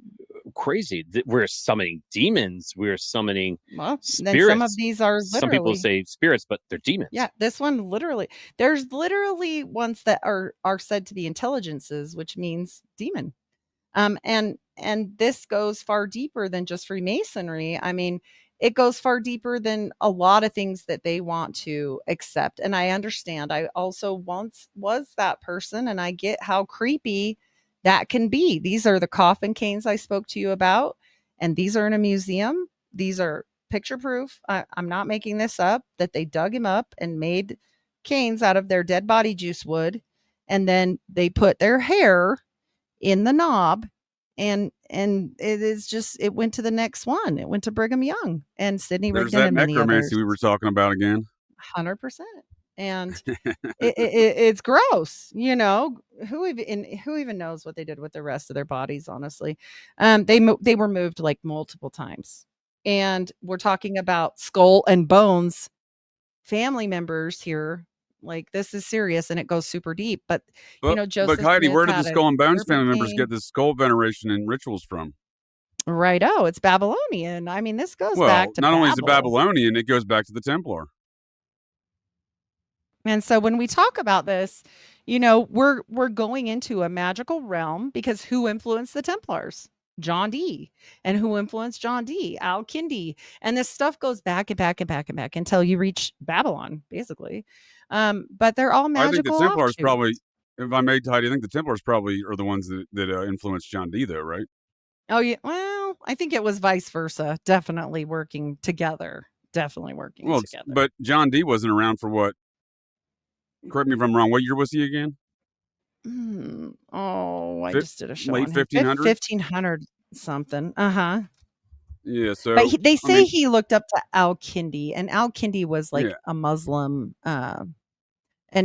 crazy. We're summoning demons. We're summoning Well, then some of spirits. these are Some people literally. say spirits, but they're demons. Yeah, this one literally. There's literally ones that are said to be intelligences, which means demon. And this goes far deeper than just Freemasonry. I mean, it goes far deeper than a lot of things that they want to accept. And I understand. I also once was that person, and I get how creepy that can be. These are the coffin canes I spoke to you about, and these are in a museum. These are picture proof. I'm not making this up, that they dug him up and made canes out of their dead body juice wood and then they put their hair in the knob, and it went to the next one. It went to Brigham Young and Sidney There's Rigdon that and many necromancy others. we were talking about again. 100%. And it's gross, you know. Who even knows what they did with the rest of their bodies, honestly. They were moved like multiple times, and we're talking about skull and bones family members here. Like, this is serious, and it goes super deep. But But Joseph Heidi, Smith where did the had a Skull and Bones serpent family members cane. get this skull veneration and rituals from? Right. Oh, it's Babylonian. I mean, this goes Well, back to not only is it Babel. Babylonian, it goes back to the Templar. And so when we talk about this, we're going into a magical realm, because who influenced the Templars? John Dee. And who influenced John Dee? Al Kindi. And this stuff goes back and back and back and back until you reach Babylon, basically. But they're all I think the magical Templars offshoots. probably, if I may, Heidi, I think the Templars probably are the ones that influenced John Dee, though, right? Oh, yeah. Well, I think it was vice versa. Definitely working together. Well, Together. but John Dee wasn't around for what? Correct me if I'm wrong. What year was he again? I just did a show late on him. 1500s? 1500 something. Uh-huh. Yeah, so But they say he looked up to Al Kindi, and Al Kindi was like Yeah. a Muslim, and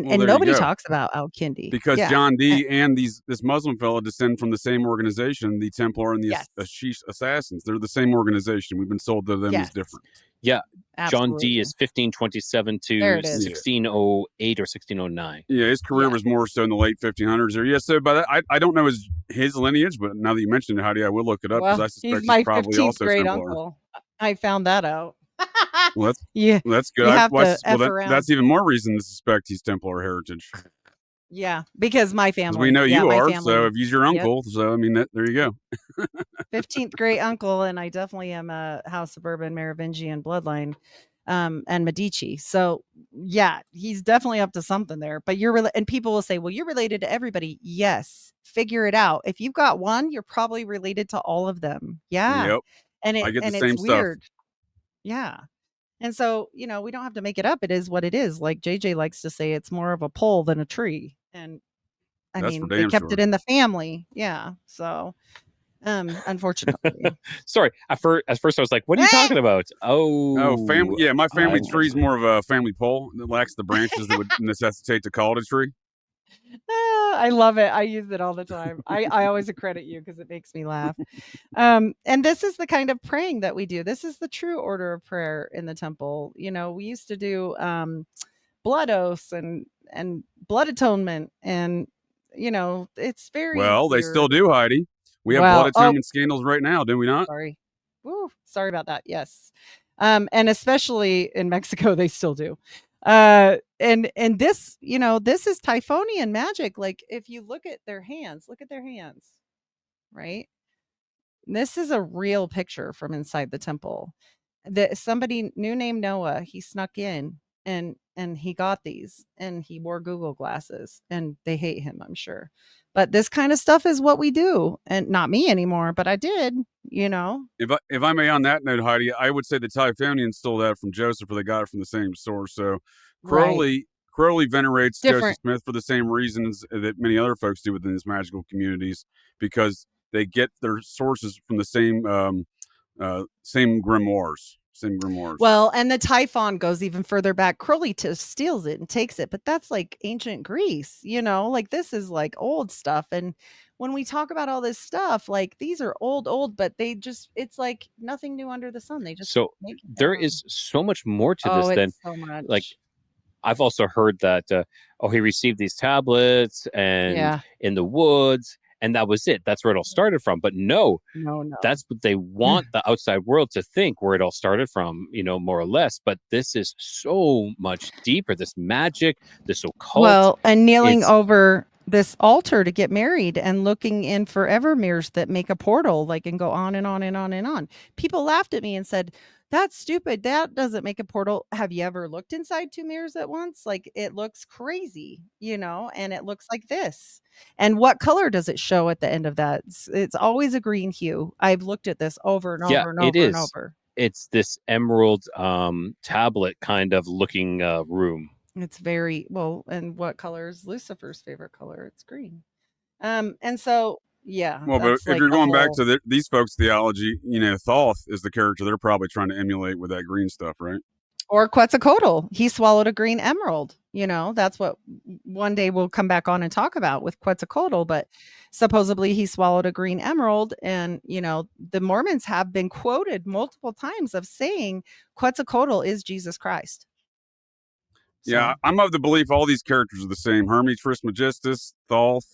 Well, there nobody you go. talks about Al Kindi. Because Yeah. John Dee and this Muslim fellow descend from the same organization, the Templar and the Yes. Ashish Assassins. They're the same organization. We've been sold to them as Yes. different. Yeah. John Absolutely. Dee is 1527 to There it is. 1608 or 1609. Yeah, his career Yeah. was more so in the late 1500s. Or yeah, so by that, I don't know his lineage, but now that you mentioned it, Heidi, I will look it up because Well, I suspect he's my probably 15th also great Templar. uncle. I found that out. Well, Yeah. that's good. You have to F around. That's even more reason to suspect he's Templar heritage. Yeah, because my Because family. we know you my are, family. so if he's your Yep. uncle, so I mean, there you go. 15th great uncle, and I definitely am a House of Bourbon Merovingian bloodline, and Medici. So yeah, he's definitely up to something there. But and people will say, well, you're related to everybody. Yes, figure it out. If you've got one, you're probably related to all of them. Yeah. Yep. And I get the it's same stuff. weird. Yeah. And so, we don't have to make it up. It is what it is. Like JJ likes to say, it's more of a pole than a tree. And I That's for mean, they damn kept sure. it in the family. Yeah. So, unfortunately. Sorry, at first I was like, "What are you talking about?" Oh, family. Yeah, my family I- tree is more of a family pole that lacks the branches that would necessitate to call it a tree. I love it. I use it all the time. I always accredit you because it makes me laugh. And this is the kind of praying that we do. This is the true order of prayer in the temple. We used to do blood oaths and blood atonement, and it's very Well, they still weird. do, Heidi. We have blood atonement scandals right now, do we not? Sorry. Woo, sorry about that. Yes. And especially in Mexico, they still do. And this, this is Typhonian magic. Like, if you look at their hands, right? This is a real picture from inside the temple. That somebody new named Noah, he snuck in and he got these, and he wore Google glasses, and they hate him, I'm sure. But this kind of stuff is what we do, and not me anymore, but I did, If I may, on that note, Heidi, I would say the Typhonians stole that from Joseph, or they got it from the same source. So Crowley venerates Joseph Smith for the same reasons that many other folks do within these magical communities, because they get their sources from the same grimoires. Well, and the Typhon goes even further back. Crowley steals it and takes it, but that's like ancient Greece, like this is like old stuff. And when we talk about all this stuff, like these are old, but it's like nothing new under the sun. They just make it there is so much more to this than so much. Like, I've also heard that he received these tablets and in the woods, and that was it. That's where it all started from. But no, that's what they want the outside world to think, where it all started from, more or less. But this is so much deeper. This magic, this occult. Well, and kneeling over this altar to get married and looking in forever mirrors that make a portal, like, and go on and on and on and on. People laughed at me and said, that's stupid. That doesn't make a portal. Have you ever looked inside two mirrors at once? Like, it looks crazy, and it looks like this. And what color does it show at the end of that? It's always a green hue. I've looked at this over and over and over and over. It's this emerald tablet kind of looking room. It's very well. And what color is Lucifer's favorite color? It's green. And so yeah, Well, but that's if like you're the going back whole. to these folks' theology, Thoth is the character they're probably trying to emulate with that green stuff, right? Or Quetzalcoatl, he swallowed a green emerald. That's what one day we'll come back on and talk about with Quetzalcoatl. But supposedly he swallowed a green emerald, and the Mormons have been quoted multiple times of saying Quetzalcoatl is Jesus Christ. Yeah, So, I'm of the belief all these characters are the same. Hermes Trismegistus, Thoth,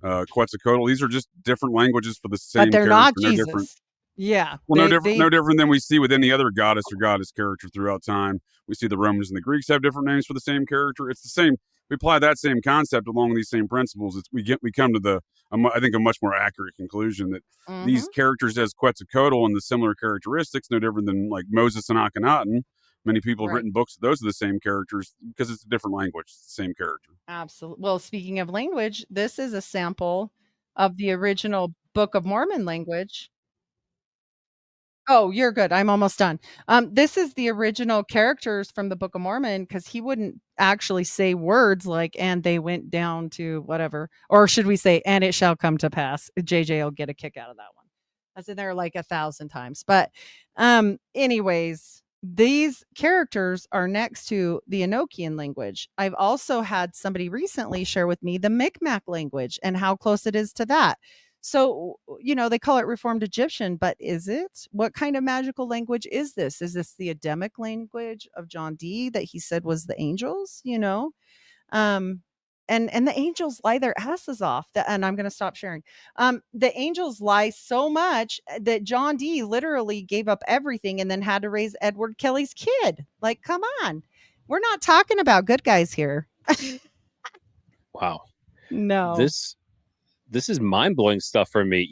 Quetzalcoatl. These are just different languages for the but same they're character. not No different. Jesus. Yeah, Well, they they no different than we see with any other goddess or goddess character throughout time. We see the Romans and the Greeks have different names for the same character. It's the same. We apply that same concept along these same principles. We come to I think a much more accurate conclusion that Mhm. these characters as Quetzalcoatl and the similar characteristics, no different than like Moses and Akhenaten. Many people have Right. written books. Those are the same characters because it's a different language. It's the same character. Absolutely. Well, speaking of language, this is a sample of the original Book of Mormon language. Oh, you're good. I'm almost done. This is the original characters from the Book of Mormon because he wouldn't actually say words like, and they went down to whatever. Or should we say, and it shall come to pass? JJ will get a kick out of that one. That's in there like 1,000 times. But, anyways, these characters are next to the Enochian language. I've also had somebody recently share with me the Micmac language and how close it is to that. So, they call it Reformed Egyptian, but is it? What kind of magical language is this? Is this the Adamic language of John Dee that he said was the angels? Um, and the angels lie their asses off. And I'm going to stop sharing. The angels lie so much that John Dee literally gave up everything and then had to raise Edward Kelly's kid. Like, come on, we're not talking about good guys here. Wow. No. This is mind-blowing stuff for me.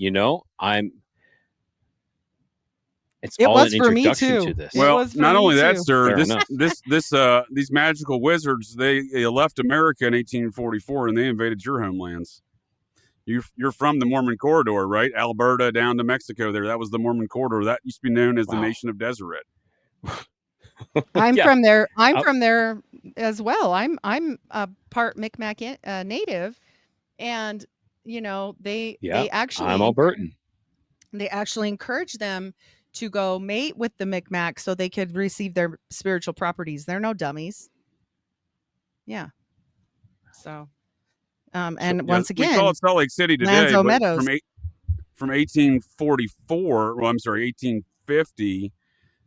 It's It all was an for me introduction to too. this. It Well, was for not me only that, too. sir. Fair enough. These magical wizards they left America in 1844 and they invaded your homelands. You're from the Mormon corridor, right? Alberta down to Mexico. There, that was the Mormon corridor. That used to be known as the Wow. Nation of Deseret. I'm Yeah. from there. I'm I'll- from there as well. I'm a part Micmac native, and they Yeah, I'm actually Albertan. encourage them to go mate with the Micmac so they could receive their spiritual properties. They're no dummies. Yeah. So, So and Yeah, once we call again, it Salt Lake City today, Lanzo but Meadows. from 1844. Well, I'm sorry, 1850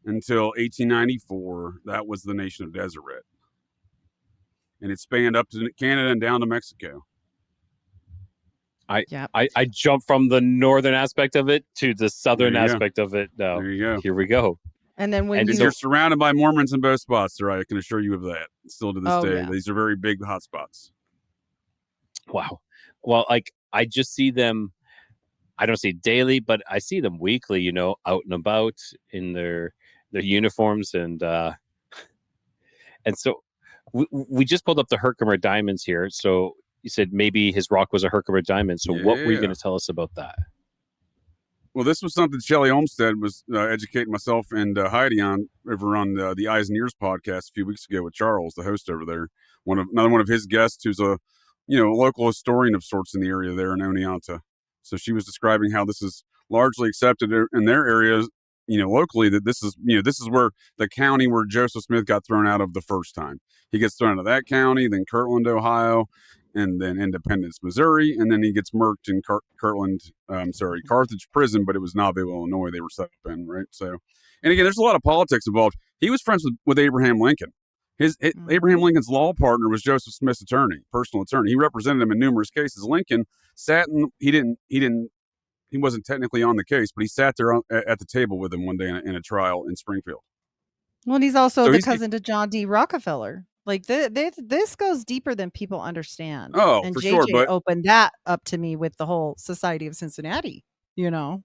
until 1894. That was the Nation of Deseret, and it spanned up to Canada and down to Mexico. Yeah. I jumped from the northern aspect of it to the southern There you go. aspect of it. Now, There you go. here we go. And then when And And you you're surrounded by Mormons in both spots, sir. I can assure you of that. Still to this Oh, day, yeah. these are very big hot spots. Wow. Well, like I just see them. I don't see it daily, but I see them weekly. Out and about in their uniforms, and so we just pulled up the Herkimer diamonds here. So you said maybe his rock was a Herkimer diamond. So what were you Yeah. going to tell us about that? Well, this was something Shelley Olmsted was educating myself and Heidi on over on the Eyes and Ears podcast a few weeks ago with Charles, the host over there. Another one of his guests, who's a local historian of sorts in the area there in Oneonta. So she was describing how this is largely accepted in their areas, locally. That this is where the county where Joseph Smith got thrown out of the first time. He gets thrown out of that county, then Kirtland, Ohio, and then Independence, Missouri, and then he gets murked in Carthage prison, but it was Nauvoo, Illinois. They were set up in, right? So, and again, there's a lot of politics involved. He was friends with Abraham Lincoln. Abraham Lincoln's law partner was Joseph Smith's attorney, personal attorney. He represented him in numerous cases. Lincoln sat in. He wasn't technically on the case, but he sat there at the table with him one day in a trial in Springfield. Well, and he's also So the he's cousin to John D. Rockefeller. Like this goes deeper than people understand. oh And for sure, JJ but opened that up to me with the whole Society of Cincinnati. oh,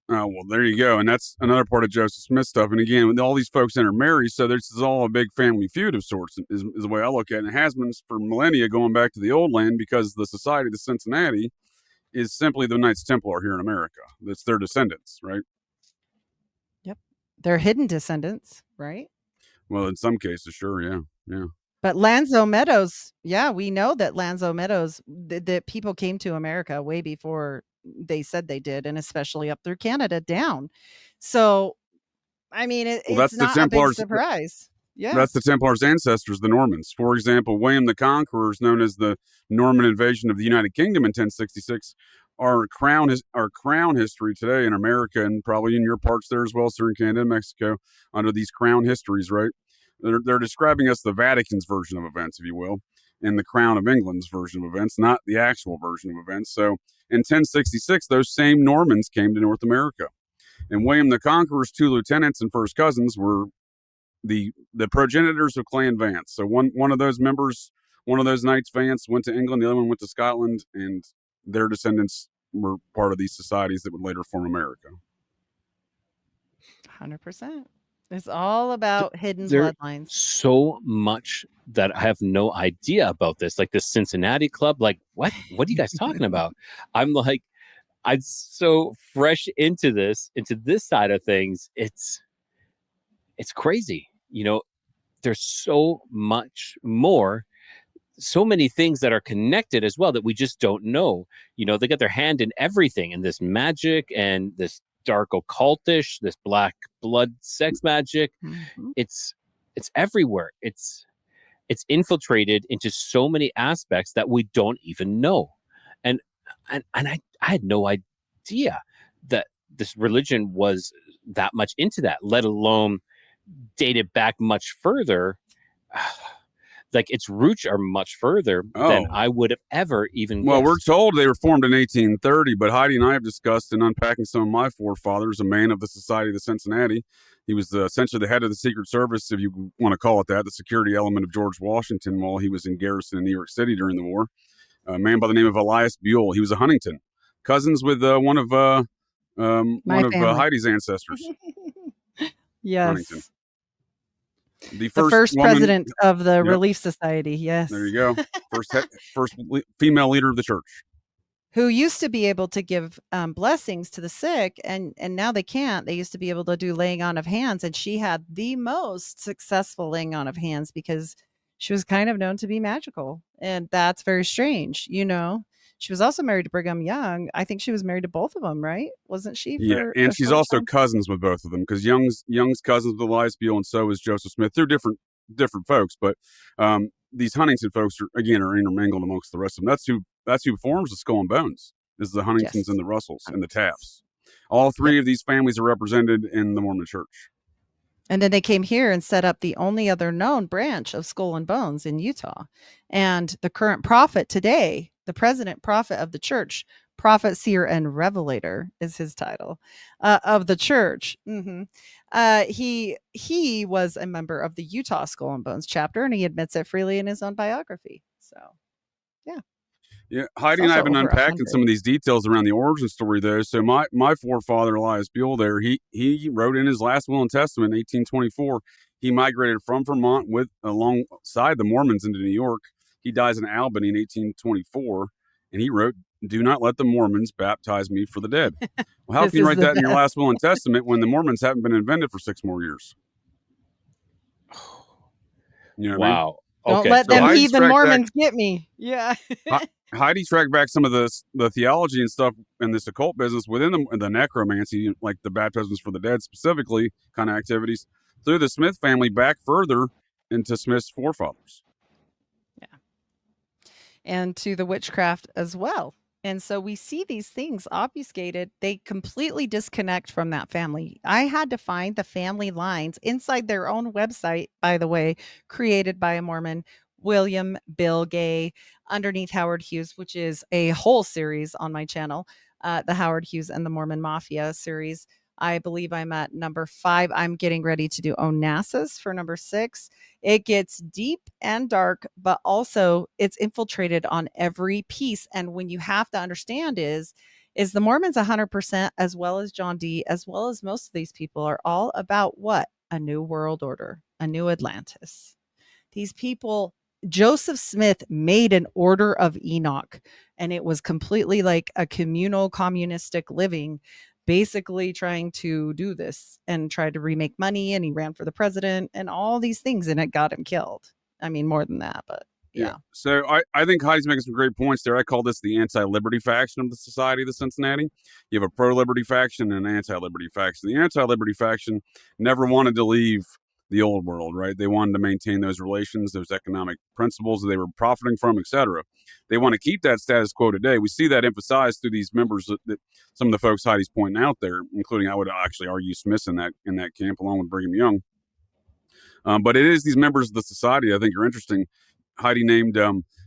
well, there you go. And that's another part of Joseph Smith stuff. And again, with all these folks intermarry, so this is all a big family feud of sorts, is the way I look at it. And it has been for millennia going back to the old land because the Society of Cincinnati is simply the Knights Templar here in America. That's their descendants, right? Yep. They're hidden descendants, right? Well, in some cases, sure, yeah. But Lanzo Meadows, yeah, we know that Lanzo Meadows, that people came to America way before they said they did, and especially up through Canada down. So, I mean, Well, it's not a big surprise. Yeah. that's the Templars' ancestors, the Normans. For example, William the Conqueror is known as the Norman invasion of the United Kingdom in 1066. Our crown history today in America, and probably in your parts there as well, sir, in Canada and Mexico, under these crown histories, right? They're describing us the Vatican's version of events, if you will, and the Crown of England's version of events, not the actual version of events. So in 1066, those same Normans came to North America. And William the Conqueror's two lieutenants and first cousins were the progenitors of Clan Vance. So one of those members, one of those knights, Vance, went to England, the other one went to Scotland, and their descendants were part of these societies that would later form America. 100%. It's all about hidden There's bloodlines. so much that I have no idea about this. Like the Cincinnati Club, like what are you guys talking about? I'm so fresh into this side of things. It's crazy. There's so much more, so many things that are connected as well that we just don't know. They got their hand in everything, in this magic and this dark occultish, this black blood sex magic. Mm-hmm. It's everywhere. It's infiltrated into so many aspects that we don't even know. And I had no idea that this religion was that much into that, let alone dated back much further. Like its roots are much further than I would have ever even guessed. We're told they were formed in 1830, but Heidi and I have discussed in unpacking some of my forefathers, a man of the Society of the Cincinnati. He was essentially the head of the Secret Service, if you want to call it that, the security element of George Washington while he was in garrison in New York City during the war. A man by the name of Elias Buell. He was a Huntington, cousins with one of Heidi's ancestors. Yes. Huntington. The first president of the Relief Society. Yes. There you go. First female leader of the church. Who used to be able to give blessings to the sick, and now they can't. They used to be able to do laying on of hands, and she had the most successful laying on of hands because she was kind of known to be magical, and that's very strange. She was also married to Brigham Young. I think she was married to both of them, right? Wasn't she? And she's also cousins with both of them, because Young's cousins with Elias Buell, and so is Joseph Smith. They're different folks, but these Huntington folks are intermingled amongst the rest of them. That's who forms the Skull and Bones, is the Huntingtons and the Russells and the Tafts. All three of these families are represented in the Mormon Church. And then they came here and set up the only other known branch of Skull and Bones in Utah. And the current prophet today, the president prophet of the church, prophet, seer, and revelator is his title of the church. Mm-hmm. He was a member of the Utah Skull and Bones chapter, and he admits it freely in his own biography. So, yeah. Yeah, Heidi and I have been unpacking some of these details around the origin story, though. So my forefather, Elias Buell, there, he wrote in his last will and testament in 1824, he migrated from Vermont alongside the Mormons into New York. He dies in Albany in 1824, and he wrote, "Do not let the Mormons baptize me for the dead." Well, how can you write that in your last will and testament when the Mormons haven't been invented for 6 more years? Wow. Don't let them heathen Mormons get me. Yeah. Heidi tracked back some of the theology and stuff in this occult business within the necromancy, like the baptisms for the dead specifically kind of activities, through the Smith family back further into Smith's forefathers. Yeah. And to the witchcraft as well. And so we see these things obfuscated. They completely disconnect from that family. I had to find the family lines inside their own website, by the way, created by a Mormon, William Bill Gay, underneath Howard Hughes, which is a whole series on my channel, the Howard Hughes and the Mormon Mafia series. I believe I'm at number 5. I'm getting ready to do Onassis for number 6. It gets deep and dark, but also it's infiltrated on every piece. And when you have to understand is the Mormons 100%, as well as John Dee, as well as most of these people, are all about what? A new world order, a new Atlantis. These people, Joseph Smith made an order of Enoch, and it was completely like a communal communistic living, basically trying to do this and try to remake money, and he ran for the president and all these things, and it got him killed. I mean, more than that, but yeah. So I think Heidi's making some great points there. I call this the anti-liberty faction of the Society of the Cincinnati. You have a pro-liberty faction and an anti-liberty faction. The anti-liberty faction never wanted to leave the old world, right? They wanted to maintain those relations, those economic principles that they were profiting from, etc. They want to keep that status quo today. We see that emphasized through these members that some of the folks Heidi's pointing out there, including I would actually argue Smith's in that camp along with Brigham Young. But it is these members of the society I think are interesting. Heidi named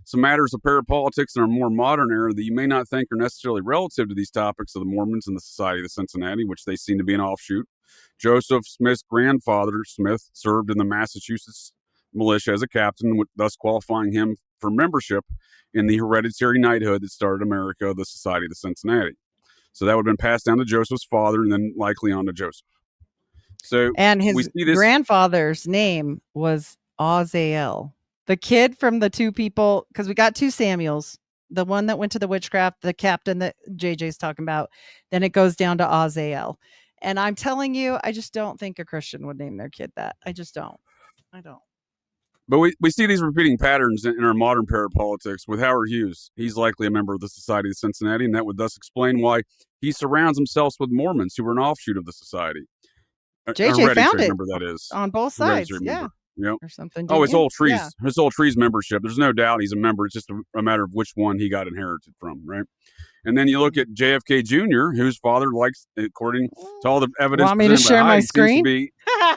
some matters of parapolitics in our more modern era that you may not think are necessarily relative to these topics of the Mormons and the Society of Cincinnati, which they seem to be an offshoot. Joseph Smith's grandfather, Smith, served in the Massachusetts militia as a captain, thus qualifying him for membership in the hereditary knighthood that started America, the Society of the Cincinnati. So that would have been passed down to Joseph's father and then likely on to Joseph. So and his grandfather's name was Azael. The kid from the two people, because we got two Samuels, the one that went to the witchcraft, the captain that JJ's talking about, then it goes down to Azael. And I'm telling you, I just don't think a Christian would name their kid that. I just don't. I don't. But we see these repeating patterns in our modern parapolitics with Howard Hughes. He's likely a member of the Society of Cincinnati, and that would thus explain why he surrounds himself with Mormons who were an offshoot of the society. JJ found it member, that is. on both sides. Yeah. Yep. Or something. Oh, his whole trees membership. There's no doubt he's a member. It's just a matter of which one he got inherited from, right? And then you look at JFK Jr., whose father likes, according to all the evidence. Want me to share my screen?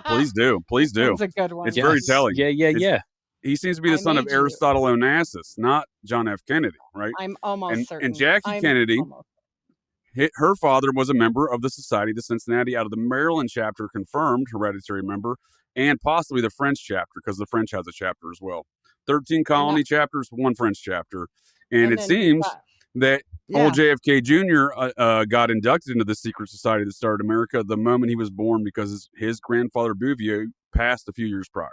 Please do. Please do. That's a good one. It's very telling. Yeah. He seems to be the son of Aristotle Onassis, not John F. Kennedy, right? I'm almost certain. And Jackie Kennedy, her father was a member of the Society of the Cincinnati out of the Maryland chapter, confirmed hereditary member, and possibly the French chapter, because the French has a chapter as well. 13 colony chapters, one French chapter. And it seems that old JFK Jr. Got inducted into the secret society that started America the moment he was born, because his grandfather Bouvier passed a few years prior.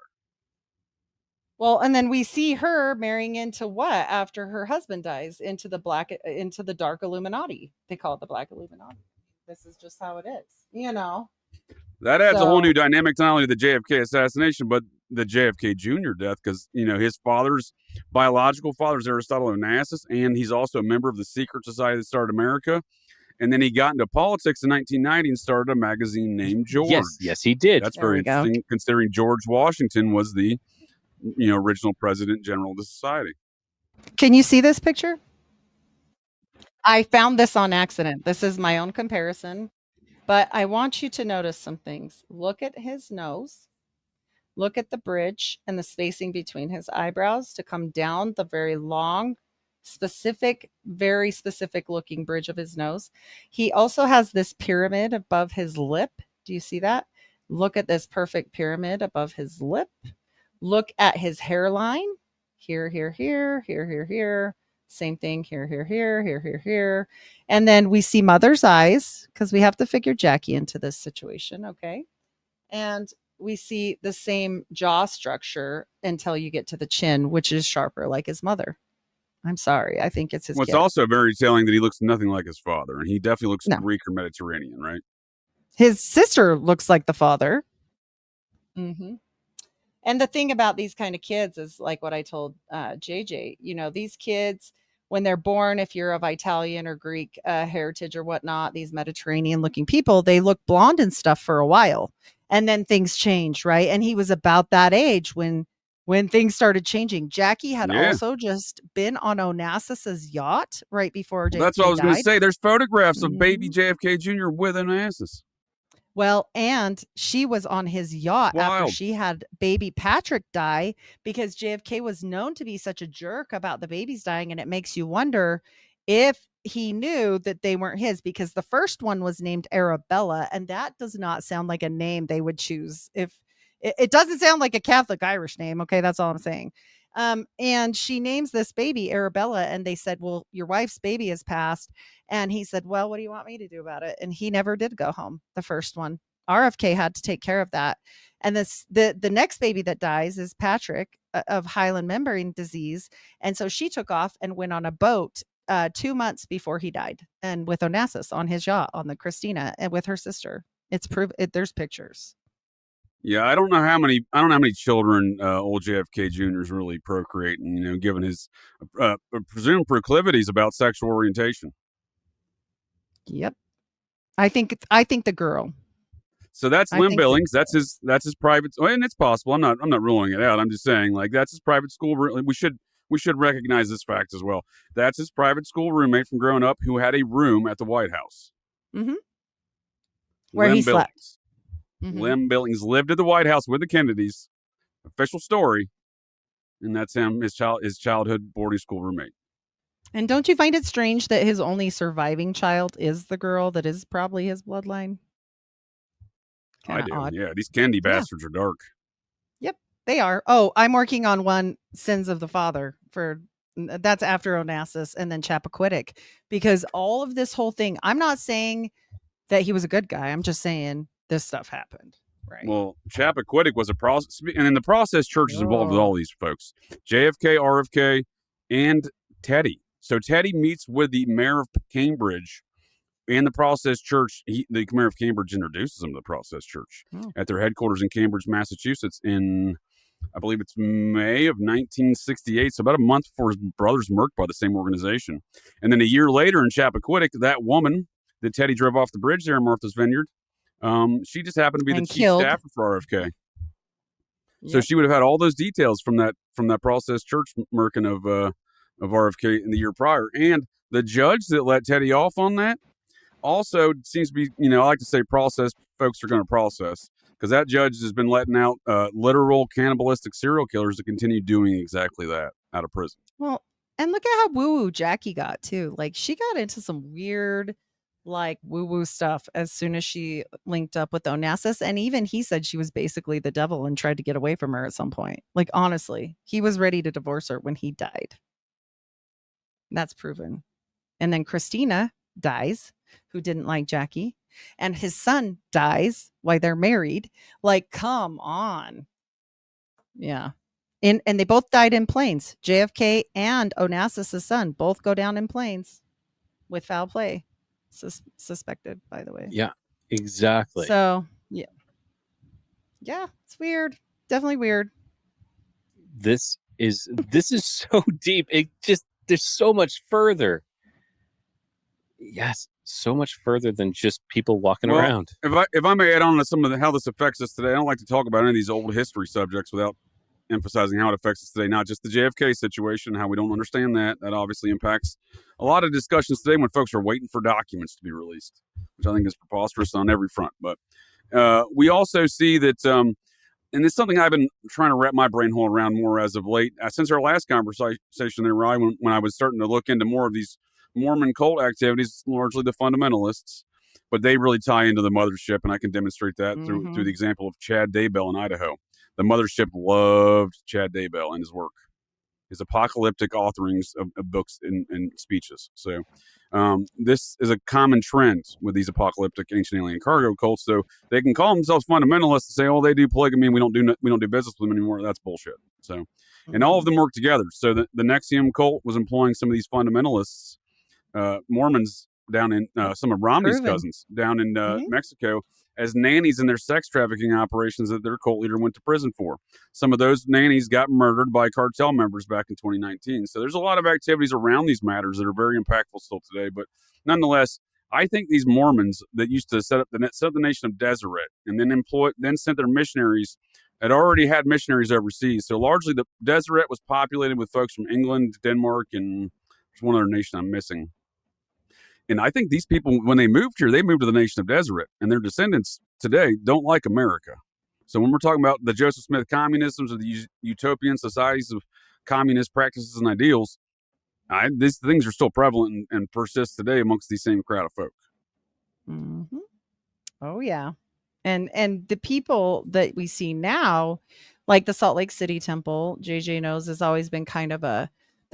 Well, and then we see her marrying into what after her husband dies? Into the dark Illuminati. They call it the Black Illuminati. This is just how it is, you know. That adds a whole new dynamic, not only to the JFK assassination, but the JFK Jr. death, because, you know, his father's biological father is Aristotle Onassis, and he's also a member of the secret society that started America. And then he got into politics in 1990 and started a magazine named George. Yes, he did. That's very interesting, considering George Washington was the original president general of the society. Can you see this picture? I found this on accident. This is my own comparison, but I want you to notice some things. Look at his nose. Look at the bridge and the spacing between his eyebrows to come down the very long, very specific looking bridge of his nose. He also has this pyramid above his lip. Do you see that? Look at this perfect pyramid above his lip. Look at his hairline. Here, here, here, here, here, here. Same thing. Here, here, here, here, here, here. And then we see mother's eyes, because we have to figure Jackie into this situation. Okay. And we see the same jaw structure until you get to the chin, which is sharper like his mother. I'm sorry. I think it's his It's also very telling that he looks nothing like his father, and he definitely looks Greek or Mediterranean, right? His sister looks like the father. Mm-hmm. And the thing about these kind of kids is like what I told JJ, these kids, when they're born, if you're of Italian or Greek heritage or whatnot, these Mediterranean looking people, they look blonde and stuff for a while. And then things change, right? And he was about that age when things started changing. Jackie had also just been on Onassis's yacht right before JFK That's what I was going to died. say. There's photographs of baby JFK Jr. with Onassis. Well, and she was on his yacht after she had baby Patrick die, because JFK was known to be such a jerk about the babies dying. And it makes you wonder if he knew that they weren't his, because the first one was named Arabella. And that does not sound like a name they would choose. If it doesn't sound like a Catholic Irish name. Okay. That's all I'm saying. And she names this baby Arabella, and they said, well, your wife's baby has passed. And he said, well, what do you want me to do about it? And he never did go home. The first one, RFK had to take care of that. And the next baby that dies is Patrick of Highland membrane disease. And so she took off and went on a boat 2 months before he died, and with Onassis on his yacht on the Christina, and with her sister. There's pictures. Yeah, I don't know how many children old JFK Jr. is really procreating. Given his presumed proclivities about sexual orientation. Yep. I think the girl. So that's I Lem think the Billings. That's girl. his private. And it's possible. I'm not ruling it out. I'm just saying, like, that's his private school. We should recognize this fact as well. That's his private school roommate from growing up who had a room at the White House. Mm-hmm. Where Lem he slept. Billings. Mm-hmm. Lem Billings lived at the White House with the Kennedys. Official story. And that's him, his childhood boarding school roommate. And don't you find it strange that his only surviving child is the girl that is probably his bloodline? I Kind do. of odd. Yeah, these Kennedy bastards are dark. Yep, they are. Oh, I'm working on one, Sins of the Father, that's after Onassis and then Chappaquiddick, because all of this whole thing, I'm not saying that he was a good guy. I'm just saying this stuff happened. Right. Well, Chappaquiddick was a process, and in the process, church is involved with Oh. all these folks: JFK, RFK, and Teddy. So Teddy meets with the mayor of Cambridge and the process church. The mayor of Cambridge introduces him to the process church at their headquarters in Cambridge, Massachusetts, in, I believe it's May of 1968. So about a month before his brother's murked by the same organization. And then a year later in Chappaquiddick, that woman that Teddy drove off the bridge there in Martha's Vineyard, she just happened to be the And chief killed. staffer for RFK. So Yep. she would have had all those details from that process church murking of RFK in the year prior. And the judge that let Teddy off on that also seems to be, I like to say process folks are going to process, because that judge has been letting out literal cannibalistic serial killers to continue doing exactly that out of prison. Well, and look at how woo-woo Jackie got too. Like, she got into some weird, like, woo-woo stuff as soon as she linked up with Onassis. And even he said she was basically the devil and tried to get away from her at some point. Like, honestly, he was ready to divorce her when he died. That's proven. And then Christina dies, who didn't like Jackie, and his son dies while they're married. Like, come on. Yeah. And they both died in planes. JFK and Onassis' son both go down in planes with foul play. Suspected, by the way. Yeah, exactly. So, yeah. Yeah, it's weird. Definitely weird. This is so deep. It just, there's so much further. Yes, so much further than just people walking around. If I may add on to some of how this affects us today, I don't like to talk about any of these old history subjects without emphasizing how it affects us today. Not just the JFK situation, how we don't understand that. That obviously impacts a lot of discussions today when folks are waiting for documents to be released, which I think is preposterous on every front. But we also see that, and it's something I've been trying to wrap my brain hole around more as of late, since our last conversation there, Ryan, when I was starting to look into more of these Mormon cult activities, largely the fundamentalists, but they really tie into the mothership, and I can demonstrate that through the example of Chad Daybell in Idaho. The mothership loved Chad Daybell and his work, his apocalyptic authoring of books and speeches. So this is a common trend with these apocalyptic ancient alien cargo cults. So they can call themselves fundamentalists and say, "Oh, they do polygamy, and we don't do business with them anymore." That's bullshit. So, and all of them work together. So the NXIVM cult was employing some of these fundamentalists, Mormons down in some of Romney's cousins down in Mexico, as nannies in their sex trafficking operations that their cult leader went to prison for. Some of those nannies got murdered by cartel members back in 2019. So there's a lot of activities around these matters that are very impactful still today. But nonetheless, I think these Mormons that used to set up the nation of Deseret and then sent their missionaries, had already had missionaries overseas. So largely the Deseret was populated with folks from England, Denmark, and there's one other nation I'm missing. And I think these people, when they moved here, they moved to the nation of Deseret, and their descendants today don't like America. So when we're talking about the Joseph Smith communisms or the utopian societies of communist practices and ideals, these things are still prevalent and persist today amongst these same crowd of folk. Mm-hmm. Oh, yeah. And the people that we see now, like the Salt Lake City Temple, JJ knows, has always been kind of the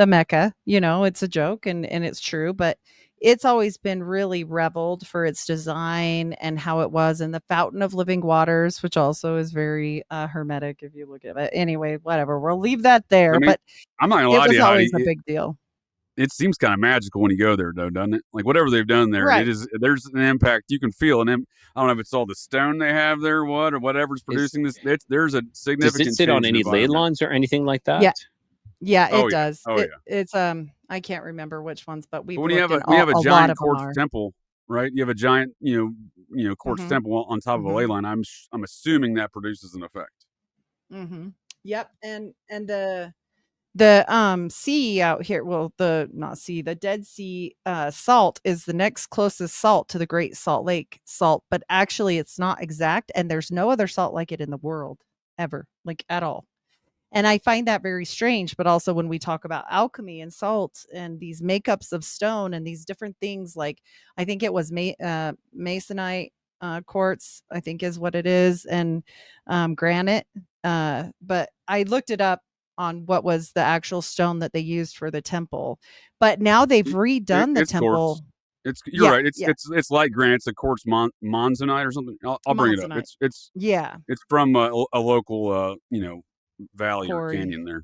Mecca. It's a joke and it's true, but it's always been really reveled for its design and how it was. And the Fountain of Living Waters, which also is very hermetic if you look at it. Anyway, whatever. We'll leave that there. But I'm not gonna it lie to was you, always Heidi. a big deal. it seems kind of magical when you go there, though, doesn't it? Like whatever they've done there, Right. there's an impact you can feel. And I don't know if it's all the stone they have there, or whatever's producing this. There's a significant. Does it sit on change in any ley environment. lines or anything like that? Yeah. Yeah, it Oh, yeah. does. Oh, yeah. It's I can't remember which ones, but we've But when you looked have and we have a a lot giant of them quartz are. temple, right? You have a giant, quartz Mhm. temple on top of a ley line. I'm assuming that produces an effect. Mhm. Yep. And the sea out here, well, the Dead Sea salt is the next closest salt to the Great Salt Lake salt, but actually it's not exact, and there's no other salt like it in the world ever, like at all. And I find that very strange, but also when we talk about alchemy and salt and these makeups of stone and these different things, like I think it was masonite quartz, I think is what it is, and granite. But I looked it up on what was the actual stone that they used for the temple. But now they've redone the It's quartz. temple. You're right. Yeah, It's like granite. It's a quartz monzonite or something. I'll bring it up. monzonite. It's Yeah, from a local valley or quarry. canyon there.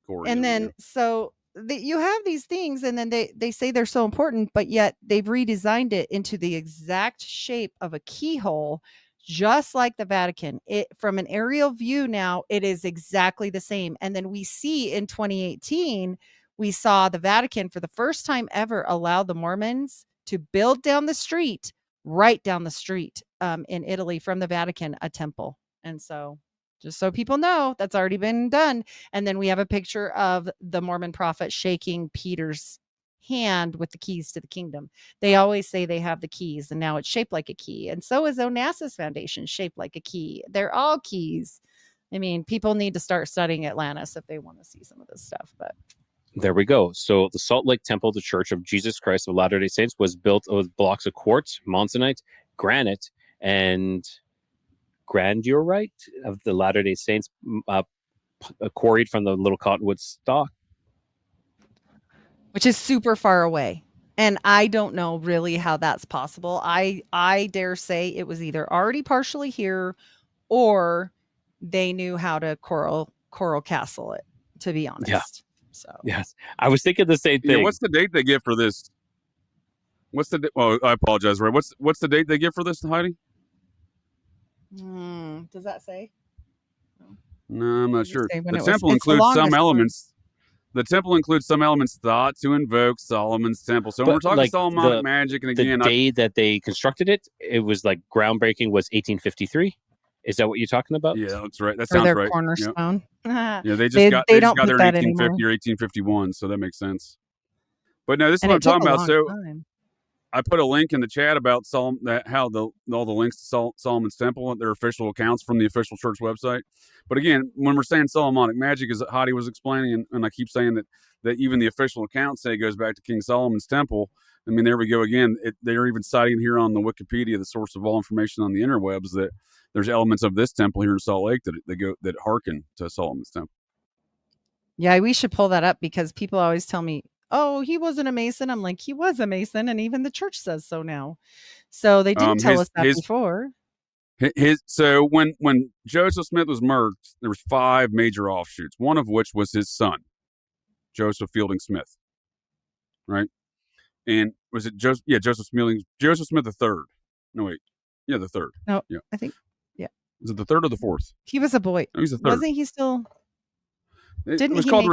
Quarry. And There we then go. so you have these things, and then they say they're so important, but yet they've redesigned it into the exact shape of a keyhole, just like the Vatican. It from an aerial view now, it is exactly the same. And then we see in 2018, we saw the Vatican for the first time ever allow the Mormons to build down the street, right down the street, in Italy from the Vatican, a temple. And so just so people know, that's already been done. And then we have a picture of the Mormon prophet shaking Peter's hand with the keys to the kingdom. They always say they have the keys, and now it's shaped like a key. And so is Onassis Foundation shaped like a key. They're all keys. I mean, people need to start studying Atlantis if they want to see some of this stuff. But There we go. So the Salt Lake Temple, the Church of Jesus Christ of Latter-day Saints, was built with blocks of quartz, monzonite, granite, and grandiorite of the Latter-day Saints, quarried from the little cottonwood stalk. which is super far away. And I don't know really how that's possible. I dare say it was either already partially here, or they knew how to coral castle it, to be honest. Yeah. So Yes, I was thinking the same thing. What's the date they give for this? Oh, I apologize, Ray. What's the date they give for this, Heidi? does that say? No, I'm not sure. The temple includes some elements. The temple includes some elements thought to invoke Solomon's temple. So when we're talking Solomonic magic, and again, the day that they constructed it, it was like groundbreaking was 1853. Is that what you're talking about? Yeah, that's right. That For sounds their right. cornerstone. Yeah, they They got don't there put in that 1850 anymore. or 1851, so that makes sense. But no, this is And what I'm it took talking a about. long So time. I put a link in the chat about all the links to Solomon's temple and their official accounts from the official church website. But again, when we're saying Solomonic magic, as Heidi was explaining, and I keep saying that even the official accounts say it goes back to King Solomon's temple. I mean, there we go again. They're even citing here on the Wikipedia, the source of all information on the interwebs, that there's elements of this temple here in Salt Lake that hearken to Solomon's temple. Yeah, we should pull that up, because people always tell me, "Oh, he wasn't a Mason." I'm like, he was a Mason, and even the church says so now. So they didn't tell us that before. So when Joseph Smith was murdered, there was 5 major offshoots. One of which was his son, Joseph Fielding Smith. Right, and was it Joseph? Yeah, Joseph Smith the third. No, wait, yeah, the third. No, yeah, I think, yeah. Is it the third or the fourth? He was a boy. No, he's the third. Wasn't he still? It was called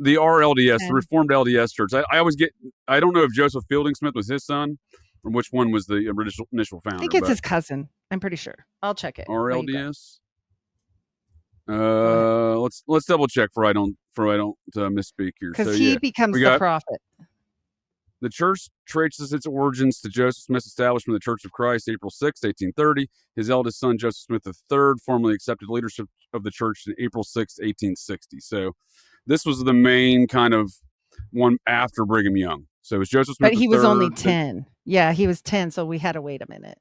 the RLDS, the Reformed LDS Church. I don't know if Joseph Fielding Smith was his son, or which one was the initial founder. I think it's his cousin. I'm pretty sure. I'll check it. RLDS. Let's double check for I don't misspeak here. Because he becomes the prophet. The church traces its origins to Joseph Smith's establishment of the Church of Christ, April 6, 1830. His eldest son, Joseph Smith III, formally accepted leadership of the church in April 6, 1860. So this was the main kind of one after Brigham Young. So it was Joseph Smith III. But he was only 10. Yeah, he was 10, so we had to wait a minute.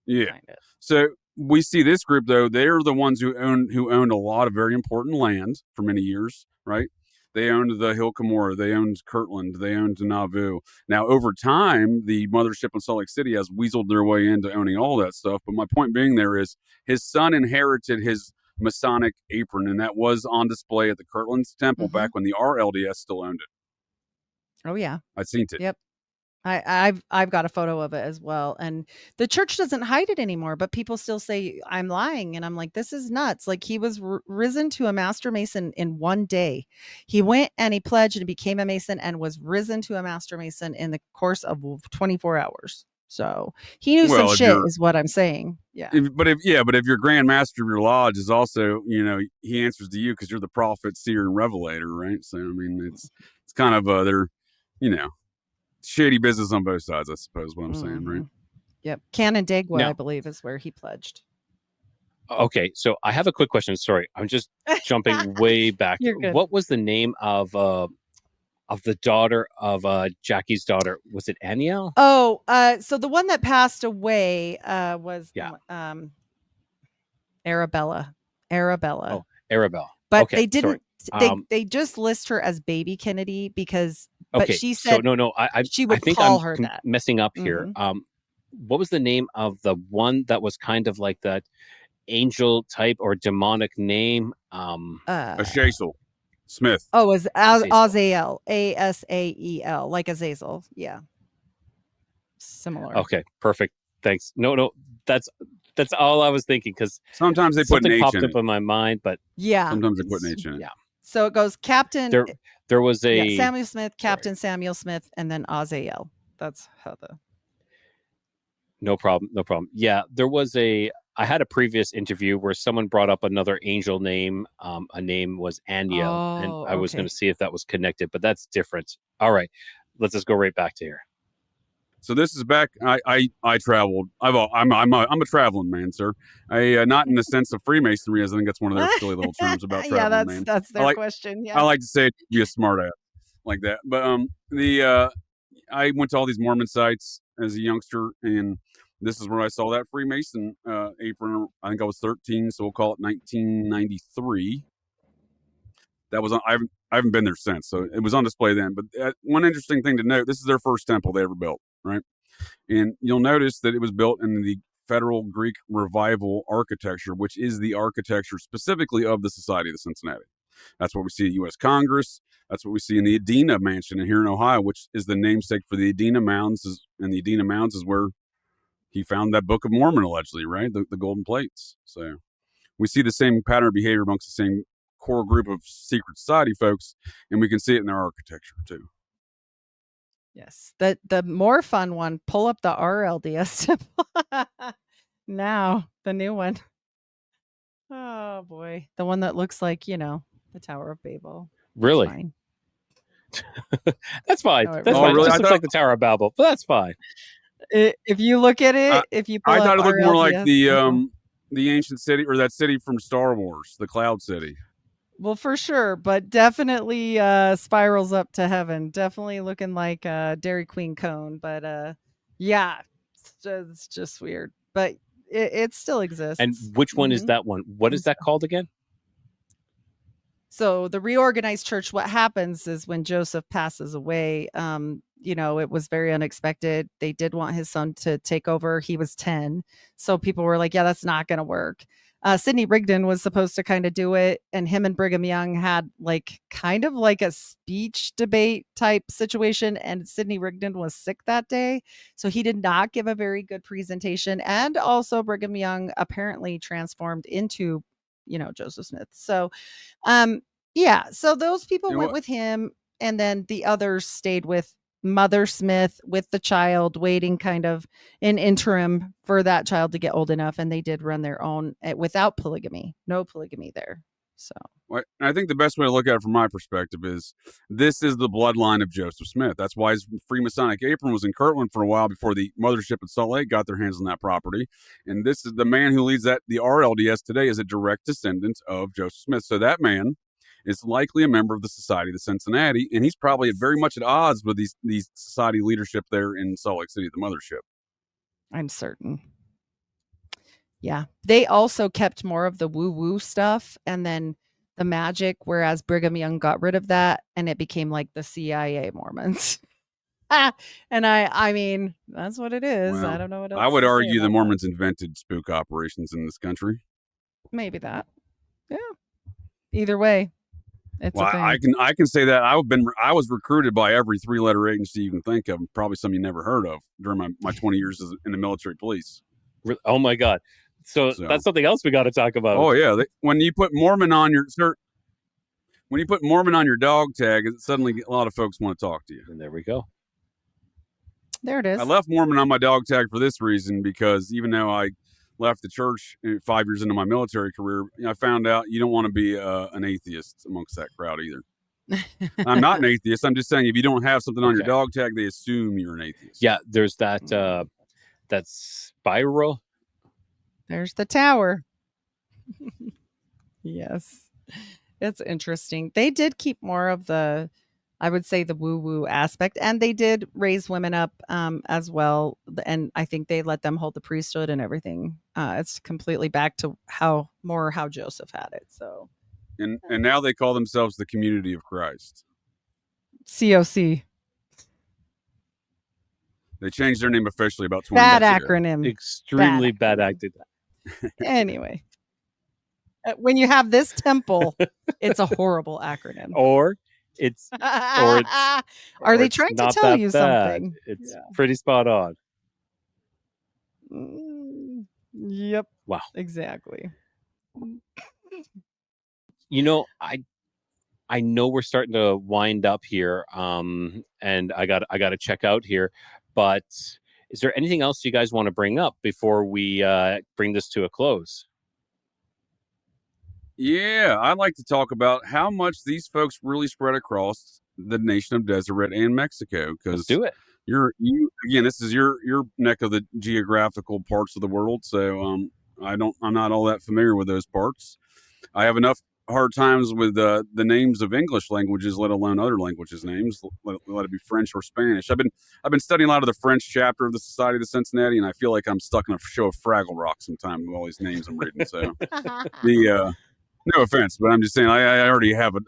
Yeah. So we see this group, though, they're the ones who owned a lot of very important land for many years, right? They owned the Hill Cumorah, they owned Kirtland, they owned Nauvoo. Now, over time, the mothership in Salt Lake City has weaseled their way into owning all that stuff. But my point being there is his son inherited his Masonic apron, and that was on display at the Kirtland's temple back when the RLDS still owned it. Oh yeah. I've seen it. Yep. I've got a photo of it as well, and the church doesn't hide it anymore, but people still say I'm lying, and I'm like, this is nuts. Like, he was risen to a master mason in one day. He went and he pledged and became a mason and was risen to a master mason in the course of 24 hours. So he knew some Well, if shit, you're, is what I'm saying. Yeah. but if your Grand Master of your lodge is also, he answers to you because you're the prophet, seer, and revelator, right? So I mean, it's kind of they're, shady business on both sides, I suppose. What I'm saying, right? Yep. Canandaigua, Now- I believe, is where he pledged. Okay, so I have a quick question. Sorry, I'm just jumping way back. You're good. What was the name of the daughter of Jackie's daughter? Was it Aniel? Oh, so the one that passed away was Arabella. Oh, Arabella. But Okay, they didn't. sorry. They just list her as Baby Kennedy because. Okay, but she said so no, she would I think call I'm her that. messing up here. What was the name of the one that was kind of like that angel type or demonic name? Ashazel Smith. Oh, it was Azazel. Azael, Asael, like Azazel. Yeah, similar. Okay, perfect. Thanks. No, that's all I was thinking because sometimes they put an something H popped in up it. in my mind, but Yeah, Sometimes they put an H in it. yeah. So it goes Captain. There was a Samuel Smith, Captain Samuel Smith, and then Azael. That's how the. No problem. Yeah, I had a previous interview where someone brought up another angel name. A name was Aniel, and I was going to see if that was connected, but that's different. All right, let's just go right back to here. So this is back. I traveled. I'm a traveling man, sir. Not in the sense of Freemasonry, as I think that's one of their silly little terms about traveling man. That's their question. Yeah, I like to say be a smart ass like that. But I went to all these Mormon sites as a youngster, and this is where I saw that Freemason apron. I think I was 13, so we'll call it 1993. That was on. I haven't been there since, so it was on display then. But one interesting thing to note: this is their first temple they ever built, right? And you'll notice that it was built in the Federal Greek Revival architecture, which is the architecture specifically of the Society of the Cincinnati. That's what we see at U.S. Congress. That's what we see in the Edina Mansion here in Ohio, which is the namesake for the Edina Mounds. And the Edina Mounds is where he found that Book of Mormon, allegedly, right? The golden plates. So we see the same pattern of behavior amongst the same core group of secret society folks, and we can see it in their architecture too. Yes. The more fun one, pull up the RLDS temple. Now, the new one. Oh boy. The one that looks like, the Tower of Babel. Really? Fine. That's fine. No, That's Oh, fine. really? It I just looks thought- like the Tower of Babel, but that's fine. If you look at it, if you pull I up thought it looked more like RLDS, the ancient city, or that city from Star Wars, the Cloud City. well, for sure, but definitely spirals up to heaven. Definitely looking like a Dairy Queen cone, but yeah, it's just weird. But it still exists. And which one is that one? What is that called again? So the reorganized church, what happens is when Joseph passes away, it was very unexpected. They did want his son to take over. He was 10. So people were like, yeah, that's not going to work. Sidney Rigdon was supposed to kind of do it. And him and Brigham Young had kind of like a speech debate type situation. And Sidney Rigdon was sick that day. So he did not give a very good presentation. And also Brigham Young apparently transformed into, Joseph Smith. So, so those people went with him, and then the others stayed with Mother Smith with the child, waiting kind of in interim for that child to get old enough. And they did run their own without polygamy, no polygamy there. So I think the best way to look at it from my perspective is this is the bloodline of Joseph Smith. That's why his Freemasonic apron was in Kirtland for a while before the mothership at Salt Lake got their hands on that property. And this is the man who leads the RLDS today is a direct descendant of Joseph Smith. So that man is likely a member of the Society of the Cincinnati, and he's probably very much at odds with these society leadership there in Salt Lake City, the mothership. I'm certain. Yeah. They also kept more of the woo-woo stuff and then the magic, whereas Brigham Young got rid of that and it became like the CIA Mormons. And I mean, that's what it is. Well, I don't know what else I would to say argue the about Mormons invented spook operations in this country. that. Maybe that. Yeah. Either way. It's Well, a thing. I can say that I was recruited by every 3-letter agency you can think of, probably some you never heard of during my 20 years in the military police. Oh my God! So that's something else we got to talk about. Oh yeah, when you put Mormon on your dog tag, suddenly a lot of folks want to talk to you. And there we go. There it is. I left Mormon on my dog tag for this reason, because even though I left the church 5 years into my military career, I found out you don't want to be an atheist amongst that crowd either. I'm not an atheist. I'm just saying, if you don't have something on your dog tag, they assume you're an atheist. Yeah, there's that that spiral. There's the tower. Yes. It's interesting. They did keep more of the, I would say, the woo-woo aspect, and they did raise women up as well. And I think they let them hold the priesthood and everything. It's completely back to how Joseph had it. So, and now they call themselves the Community of Christ. COC. They changed their name officially about 20 Bad years ago. acronym. Extremely bad acted. Anyway, when you have this temple, it's a horrible acronym. Or it's Are they trying to tell you something? It's pretty spot on. Yep. Wow. Exactly. You know, I know we're starting to wind up here, and I got to check out here. But is there anything else you guys want to bring up before we bring this to a close? Yeah, I'd like to talk about how much these folks really spread across the nation of Deseret and Mexico. Let's do it. Again, this is your neck of the geographical parts of the world, so I'm not all that familiar with those parts. I have enough hard times with the names of English languages, let alone other languages' names, let it be French or Spanish. I've been studying a lot of the French chapter of the Society of the Cincinnati, and I feel like I'm stuck in a show of Fraggle Rock sometime with all these names I'm reading. So no offense, but I'm just saying I already have it.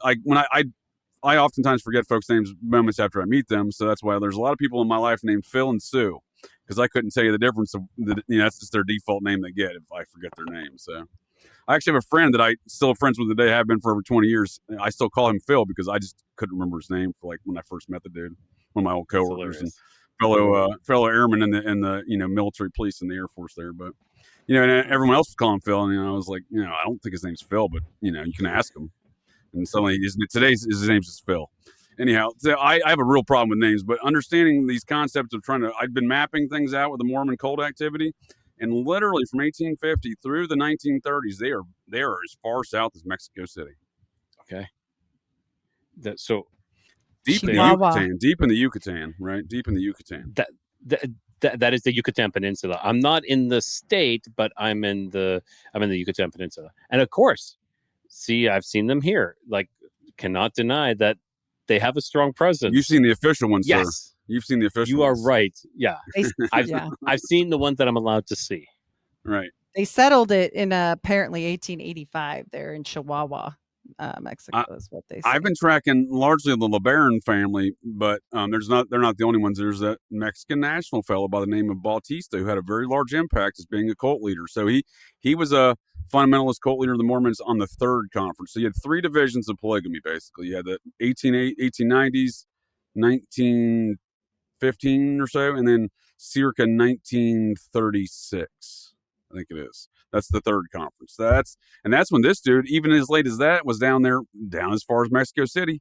I oftentimes forget folks' names moments after I meet them, so that's why there's a lot of people in my life named Phil and Sue, because I couldn't tell you the difference of that's just their default name they get if I forget their name. So I actually have a friend that I still friends with today, have been for over 20 years. I still call him Phil because I just couldn't remember his name for when I first met the dude, one of my old coworkers and fellow airman in the military police and the Air Force there, but. And everyone else was calling Phil, and I was like, I don't think his name's Phil, but you can ask him. And suddenly, his name's just Phil. Anyhow, so I have a real problem with names, but understanding these concepts of I've been mapping things out with the Mormon cult activity, and literally from 1850 through the 1930s, they are as far south as Mexico City. Okay. So deep in the Yucatan, right? Deep in the Yucatan. That is the Yucatan Peninsula. I'm not in the state, but I'm in the Yucatan Peninsula. And of course, I've seen them here. Cannot deny that they have a strong presence. You've seen the official ones, yes. Sir. You've seen the official You ones. are right. Yeah. I've seen the ones that I'm allowed to see. Right. They settled it in apparently 1885 there in Chihuahua. Mexico is what they say. I've been tracking largely the LeBaron family, but they're not the only ones. There's a Mexican national fellow by the name of Bautista who had a very large impact as being a cult leader. So he was a fundamentalist cult leader of the Mormons on the third conference. So you had three divisions of polygamy, basically. You had the 1890s, 1915 or so, and then circa 1936. I think it is. That's the third conference. That's when this dude, even as late as that, was down as far as Mexico City,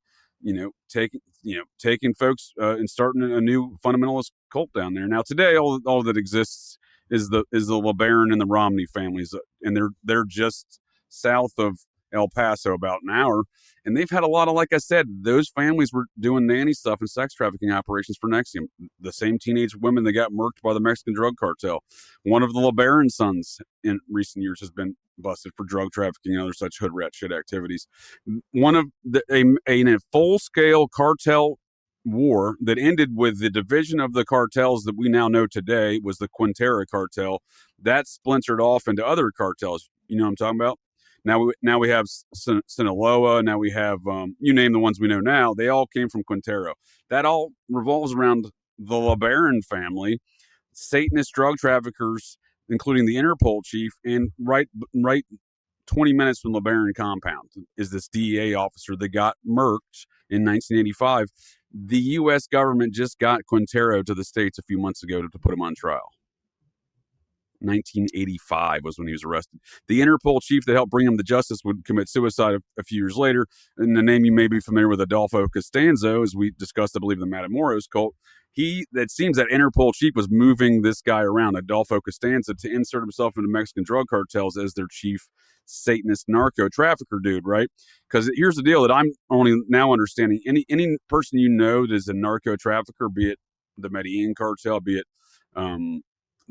taking folks and starting a new fundamentalist cult down there. Now today, all that exists is the LeBaron and the Romney families, and they're just south of El Paso, about an hour. And they've had a lot of, like I said, those families were doing nanny stuff and sex trafficking operations for NXIVM. The same teenage women that got murked by the Mexican drug cartel. One of the LeBaron sons in recent years has been busted for drug trafficking and other such hood rat shit activities. One of a full-scale cartel war that ended with the division of the cartels that we now know today was the Quintera cartel. That splintered off into other cartels. You know what I'm talking about? Now we have Sinaloa. Now we have, you name the ones we know now. They all came from Quintero. That all revolves around the LeBaron family, Satanist drug traffickers, including the Interpol chief, and right 20 minutes from LeBaron compound is this DEA officer that got murked in 1985. The U.S. government just got Quintero to the States a few months ago to put him on trial. 1985 was when he was arrested. The Interpol chief that helped bring him to justice would commit suicide a few years later. And the name you may be familiar with, Adolfo Costanzo, as we discussed, I believe, the Matamoros cult. That seems that Interpol chief was moving this guy around, Adolfo Costanzo, to insert himself into Mexican drug cartels as their chief Satanist narco trafficker dude, right? Because here's the deal that I'm only now understanding. Any person you know that is a narco trafficker, be it the Medellin cartel, be it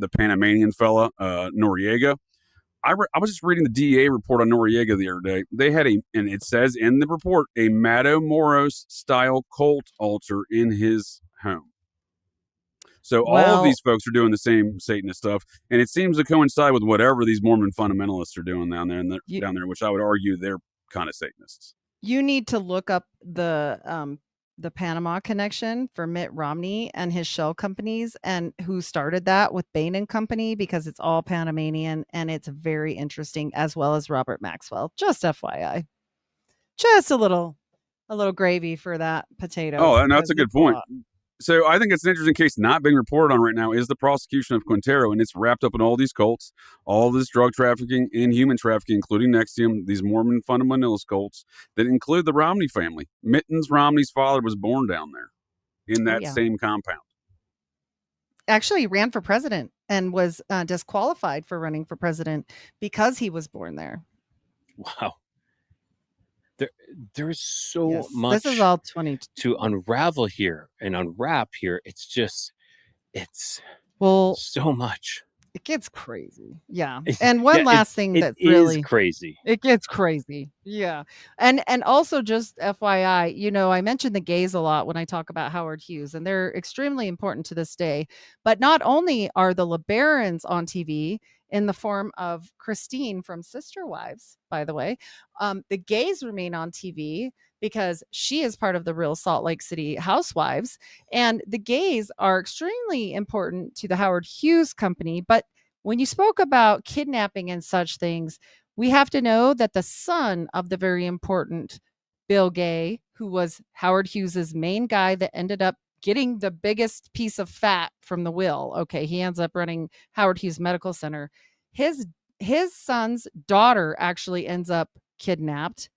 the Panamanian fella, Noriega. I was just reading the DEA report on Noriega the other day. They had and it says in the report, a Matamoros style cult altar in his home. So all of these folks are doing the same Satanist stuff, and it seems to coincide with whatever these Mormon fundamentalists are doing down there, which I would argue they're kind of Satanists. You need to look up the Panama connection for Mitt Romney and his shell companies and who started that with Bain and Company, because it's all Panamanian and it's very interesting, as well as Robert Maxwell. Just FYI. Just a little gravy for that potato. Oh, and that's a good point. So I think it's an interesting case not being reported on right now is the prosecution of Quintero, and it's wrapped up in all these cults, all this drug trafficking and human trafficking, including NXIVM, these Mormon fundamentalist cults that include the Romney family. Mittens Romney's father was born down there in that same compound. Actually, he ran for president and was disqualified for running for president because he was born there. Wow. There's so much this is all to unravel here and unwrap here. It's so much. It gets crazy. Yeah. And one last thing that's really crazy. It gets crazy. Yeah. And also just FYI, I mentioned the gays a lot when I talk about Howard Hughes, and they're extremely important to this day. But not only are the LeBarons on TV in the form of Christine from Sister Wives, by the way, the gays remain on TV because she is part of the Real Salt Lake City Housewives. And the gays are extremely important to the Howard Hughes company. But when you spoke about kidnapping and such things, we have to know that the son of the very important Bill Gay, who was Howard Hughes's main guy that ended up getting the biggest piece of fat from the will. Okay, he ends up running Howard Hughes Medical Center. His son's daughter actually ends up kidnapped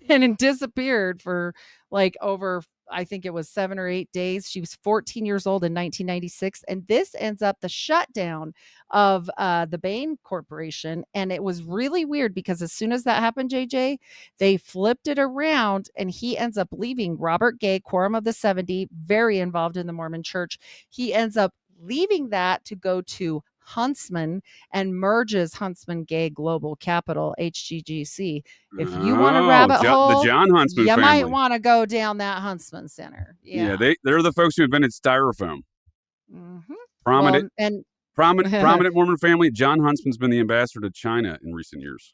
and disappeared for like over, I think it was 7 or 8 days. She was 14 years old in 1996. And this ends up the shutdown of the Bain Corporation. And it was really weird because as soon as that happened, JJ, they flipped it around and he ends up leaving. Robert Gay, Quorum of the 70, very involved in the Mormon church. He ends up leaving that to go to Huntsman and merges Huntsman Gay Global Capital, HGGC. If you want a rabbit hole, the John Huntsman family. Might want to go down that Huntsman Center. Yeah, they're the folks who invented styrofoam. Mm-hmm. Prominent Mormon family. John Huntsman's been the ambassador to China in recent years.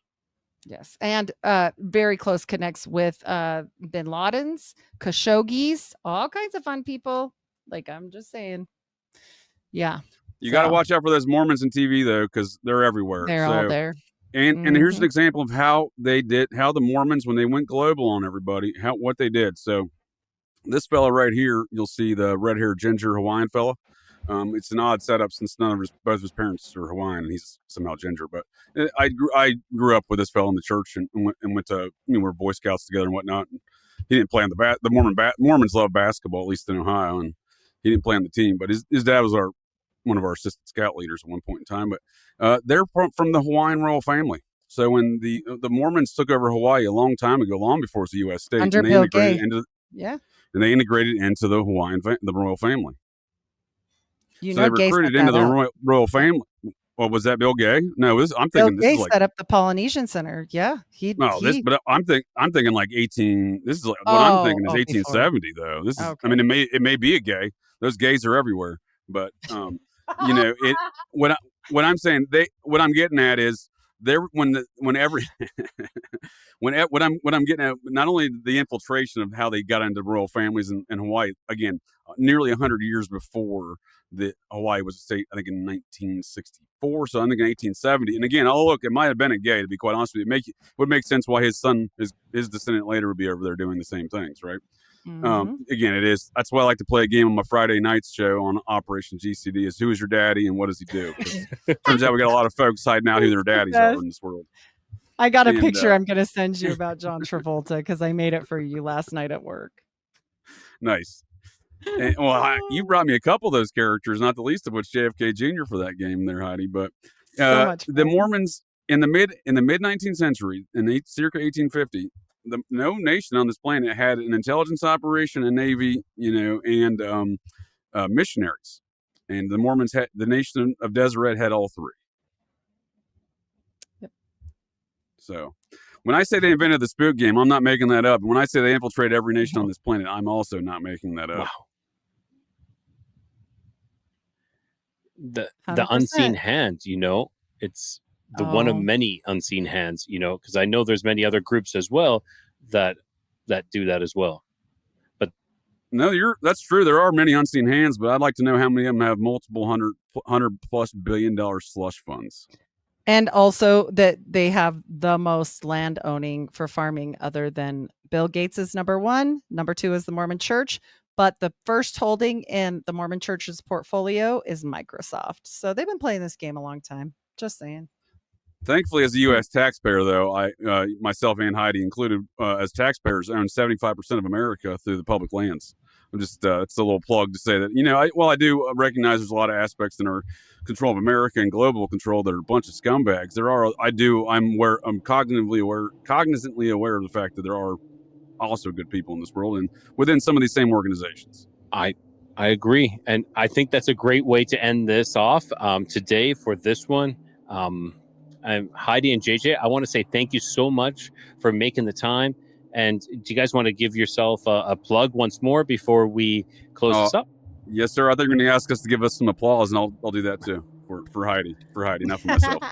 Yes, and very close connects with Bin Laden's, Khashoggi's, all kinds of fun people. Like, I'm just saying. Yeah. You got to watch out for those Mormons on TV, though, because they're everywhere. They're all there. And here's an example of how the Mormons, when they went global on everybody, what they did. So this fella right here, you'll see the red-haired ginger Hawaiian fella. It's an odd setup since both of his parents are Hawaiian and he's somehow ginger. But I grew up with this fella in the church and went to, we were Boy Scouts together and whatnot. And he didn't play on the Mormons love basketball, at least in Ohio, and he didn't play on the team. But his dad was one of our assistant scout leaders at one point in time. But they're from the Hawaiian royal family. So when the Mormons took over Hawaii a long time ago, long before it was a U.S. state, under Bill Gay, and they integrated into the the royal family. So they recruited into the royal family. Well, was that Bill Gay? No, I'm thinking Bill Gay set up the Polynesian Center. Yeah, but I'm thinking like 18. This is like, what I'm thinking is 1870 though. This is, okay. I mean, it may be a gay. Those gays are everywhere, but what I'm saying, what I'm getting at is there when every what I'm getting at, not only the infiltration of how they got into royal families in Hawaii, again, nearly 100 years before the Hawaii was a state, I think in 1964, so I think in 1870. And again, oh look, it might have been a gay, to be quite honest with you. It would make sense why his son, his descendant later, would be over there doing the same things, right? Again, it is. That's why I like to play a game on my Friday nights show on Operation GCD. Is who is your daddy and what does he do? Because turns out we got a lot of folks hiding out who their daddies are in this world. I got a picture I'm going to send you about John Travolta because I made it for you last night at work. Nice. And, you brought me a couple of those characters, not the least of which JFK Jr. for that game there, Heidi. But so much the Mormons in the mid 19th century, in circa 1850. No nation on this planet had an intelligence operation, a navy, and missionaries. And the Mormons had, the nation of Deseret had all three. Yep. So when I say they invented the spook game, I'm not making that up. When I say they infiltrate every nation on this planet, I'm also not making that up. Wow. The unseen hand, it's the one of many unseen hands, because I know there's many other groups as well that do that as well. But no, that's true. There are many unseen hands, but I'd like to know how many of them have multiple $100+ billion slush funds. And also that they have the most land owning for farming other than Bill Gates is number one. Number two is the Mormon Church. But the first holding in the Mormon Church's portfolio is Microsoft. So they've been playing this game a long time. Just saying. Thankfully, as a U.S. taxpayer, though, I, myself and Heidi included, as taxpayers, own 75% of America through the public lands. I'm just, it's a little plug to say that, I do recognize there's a lot of aspects in our control of America and global control that are a bunch of scumbags. I'm cognizantly aware of the fact that there are also good people in this world and within some of these same organizations. I agree. And I think that's a great way to end this off today for this one. Heidi and JJ, I want to say thank you so much for making the time. And do you guys want to give yourself a plug once more before we close this up? Yes, sir. I think you're going to ask us to give us some applause, and I'll do that too for Heidi, not for myself.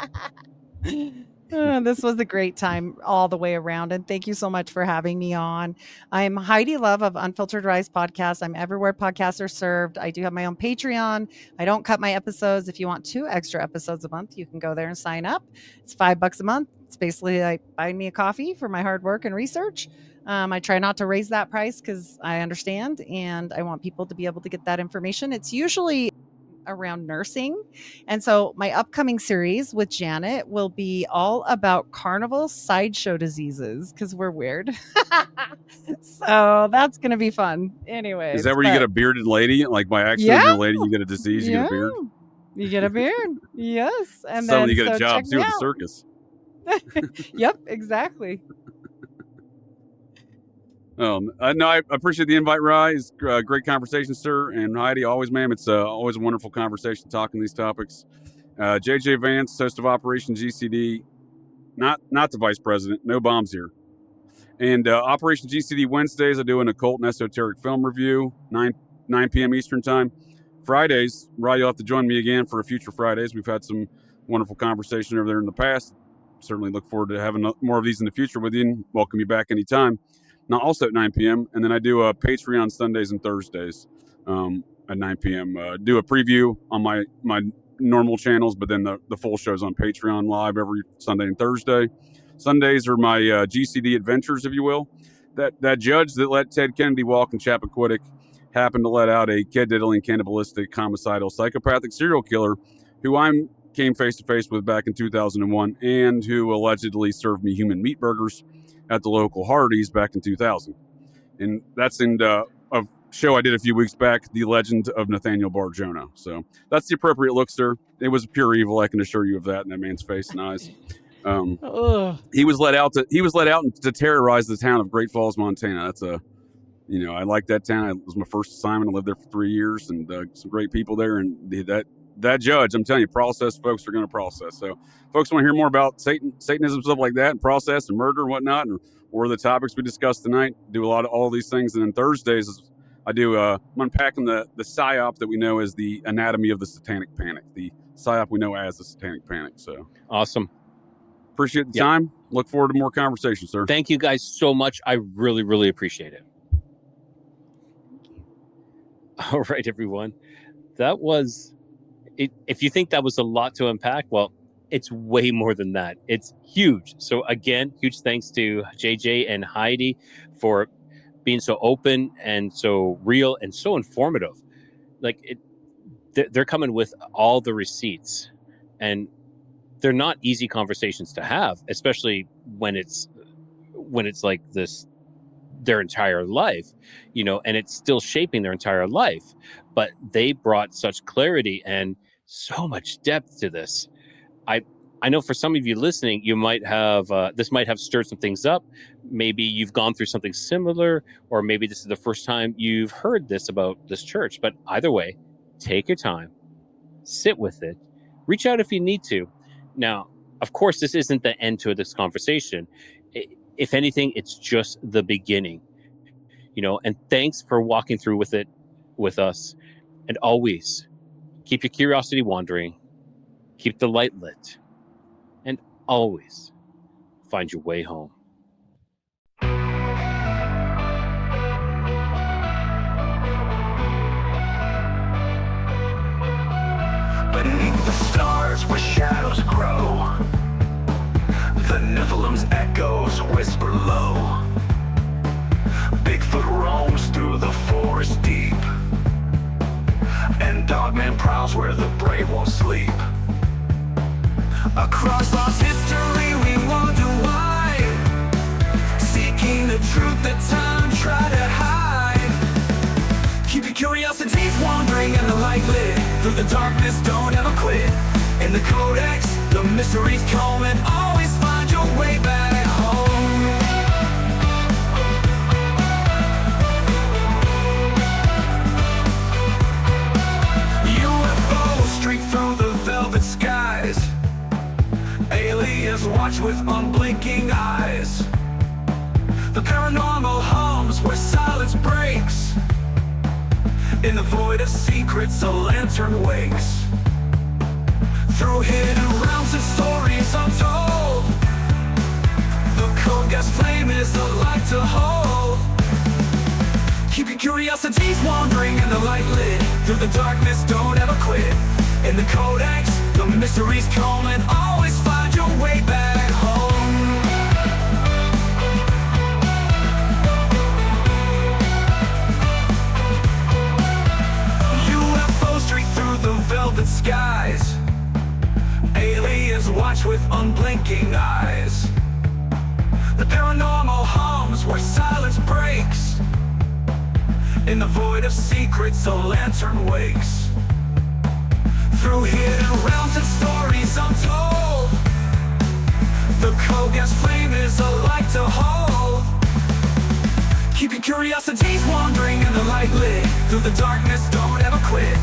This was a great time all the way around. And thank you so much for having me on. I'm Heidi Love of Unfiltered Rise Podcast. I'm everywhere podcasts are served. I do have my own Patreon. I don't cut my episodes. If you want 2 extra episodes a month, you can go there and sign up. It's $5 a month. It's basically like buying me a coffee for my hard work and research. I try not to raise that price because I understand and I want people to be able to get that information. It's usually around nursing. And so my upcoming series with Janet will be all about carnival sideshow diseases because we're weird. So that's going to be fun. Anyway. Is that where you get a bearded lady? Like by accident, you're a lady, you get a disease, you get a beard? You get a beard. Yes. And suddenly then you get a job too at the circus. Yep, exactly. No, I appreciate the invite, Rye. It's great conversation, sir. And Heidi, always, ma'am, it's always a wonderful conversation talking these topics. JJ Vance, host of Operation GCD, not the vice president. No bombs here. And Operation GCD Wednesdays, I do an occult and esoteric film review, 9 p.m. Eastern time. Fridays, Rye, you'll have to join me again for a future Fridays. We've had some wonderful conversation over there in the past. Certainly look forward to having more of these in the future with you and welcome you back anytime. Now, also at 9 p.m. And then I do a Patreon Sundays and Thursdays at 9 p.m. Do a preview on my normal channels, but then the full show's on Patreon live every Sunday and Thursday. Sundays are my GCD adventures, if you will. That judge that let Ted Kennedy walk in Chappaquiddick happened to let out a kid-diddling, cannibalistic, homicidal, psychopathic serial killer who I came face-to-face with back in 2001 and who allegedly served me human meat burgers at the local Hardee's back in 2000. And that's in a show I did a few weeks back, The Legend of Nathaniel Bar Jonah. So that's the appropriate look, sir. It was pure evil, I can assure you of that, in that man's face and eyes. He was let out to terrorize the town of Great Falls, Montana. That's I like that town. It was my first assignment. I lived there for 3 years and some great people there. And that judge, I'm telling you, process folks are going to process. So folks want to hear more about Satanism, stuff like that, and process and murder and whatnot, or the topics we discussed tonight. Do a lot of all these things. And then Thursdays, I'm unpacking the psyop that we know as the anatomy of the satanic panic, the psyop we know as the satanic panic. So awesome. Appreciate the Yeah. time. Look forward to more conversation, sir. Thank you guys so much. I really, really appreciate it. Thank you. All right, everyone. That was it. If you think that was a lot to unpack, well, it's way more than that. It's huge. So again, huge thanks to JJ and Heidi for being so open and so real and so informative. Like they're coming with all the receipts, and they're not easy conversations to have, especially when it's like this their entire life, and it's still shaping their entire life. But they brought such clarity and so much depth to this. I know for some of you listening, you might have this might have stirred some things up. Maybe you've gone through something similar, or maybe this is the first time you've heard this about this church. But either way, take your time, sit with it, reach out if you need to. Now, of course, this isn't the end to this conversation. If anything, it's just the beginning. And thanks for walking through with it with us. And always keep your curiosity wandering, keep the light lit, and always find your way home. Beneath the stars where shadows grow, the Nephilim's echoes whisper low. Bigfoot roams through the forest deep, and Dogman prowls where the brave won't sleep. Across lost history we wonder why, seeking the truth that time tried to hide. Keep your curiosities wandering and the light lit, through the darkness don't ever quit. In the Codex, the mysteries come, and always find your way back home. UFOs streak through the velvet skies, aliens watch with unblinking eyes. The paranormal hums where silence breaks, in the void of secrets a lantern wakes. Through hidden realms and stories untold, the Codex flame is a light to hold. Keep your curiosities wandering and the light lit, through the darkness don't ever quit. In the Codex, the mysteries come, and always find your way back home. UFOs streak through the velvet skies, aliens watch with unblinking eyes. The paranormal hums where silence breaks, in the void of secrets a lantern wakes. Through hidden realms and stories untold, the Codex flame is a light to hold. Keep your curiosities wandering and the light lit, through the darkness don't ever quit.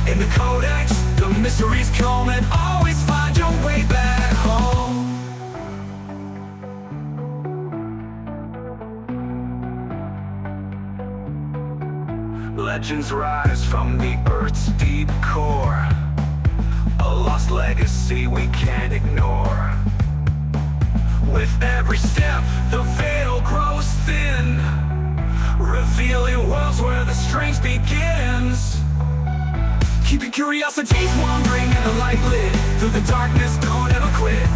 In the Codex, the mysteries come, and always find your way back home. Legends rise from the Earth's deep core, a lost legacy we can't ignore. With every step, the veil grows thin, revealing worlds where the strange begins. Keep your curiosities wandering and the light lit, through the darkness don't ever quit.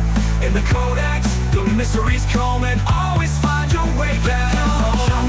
In the Codex, the mysteries come, and always find your way back home.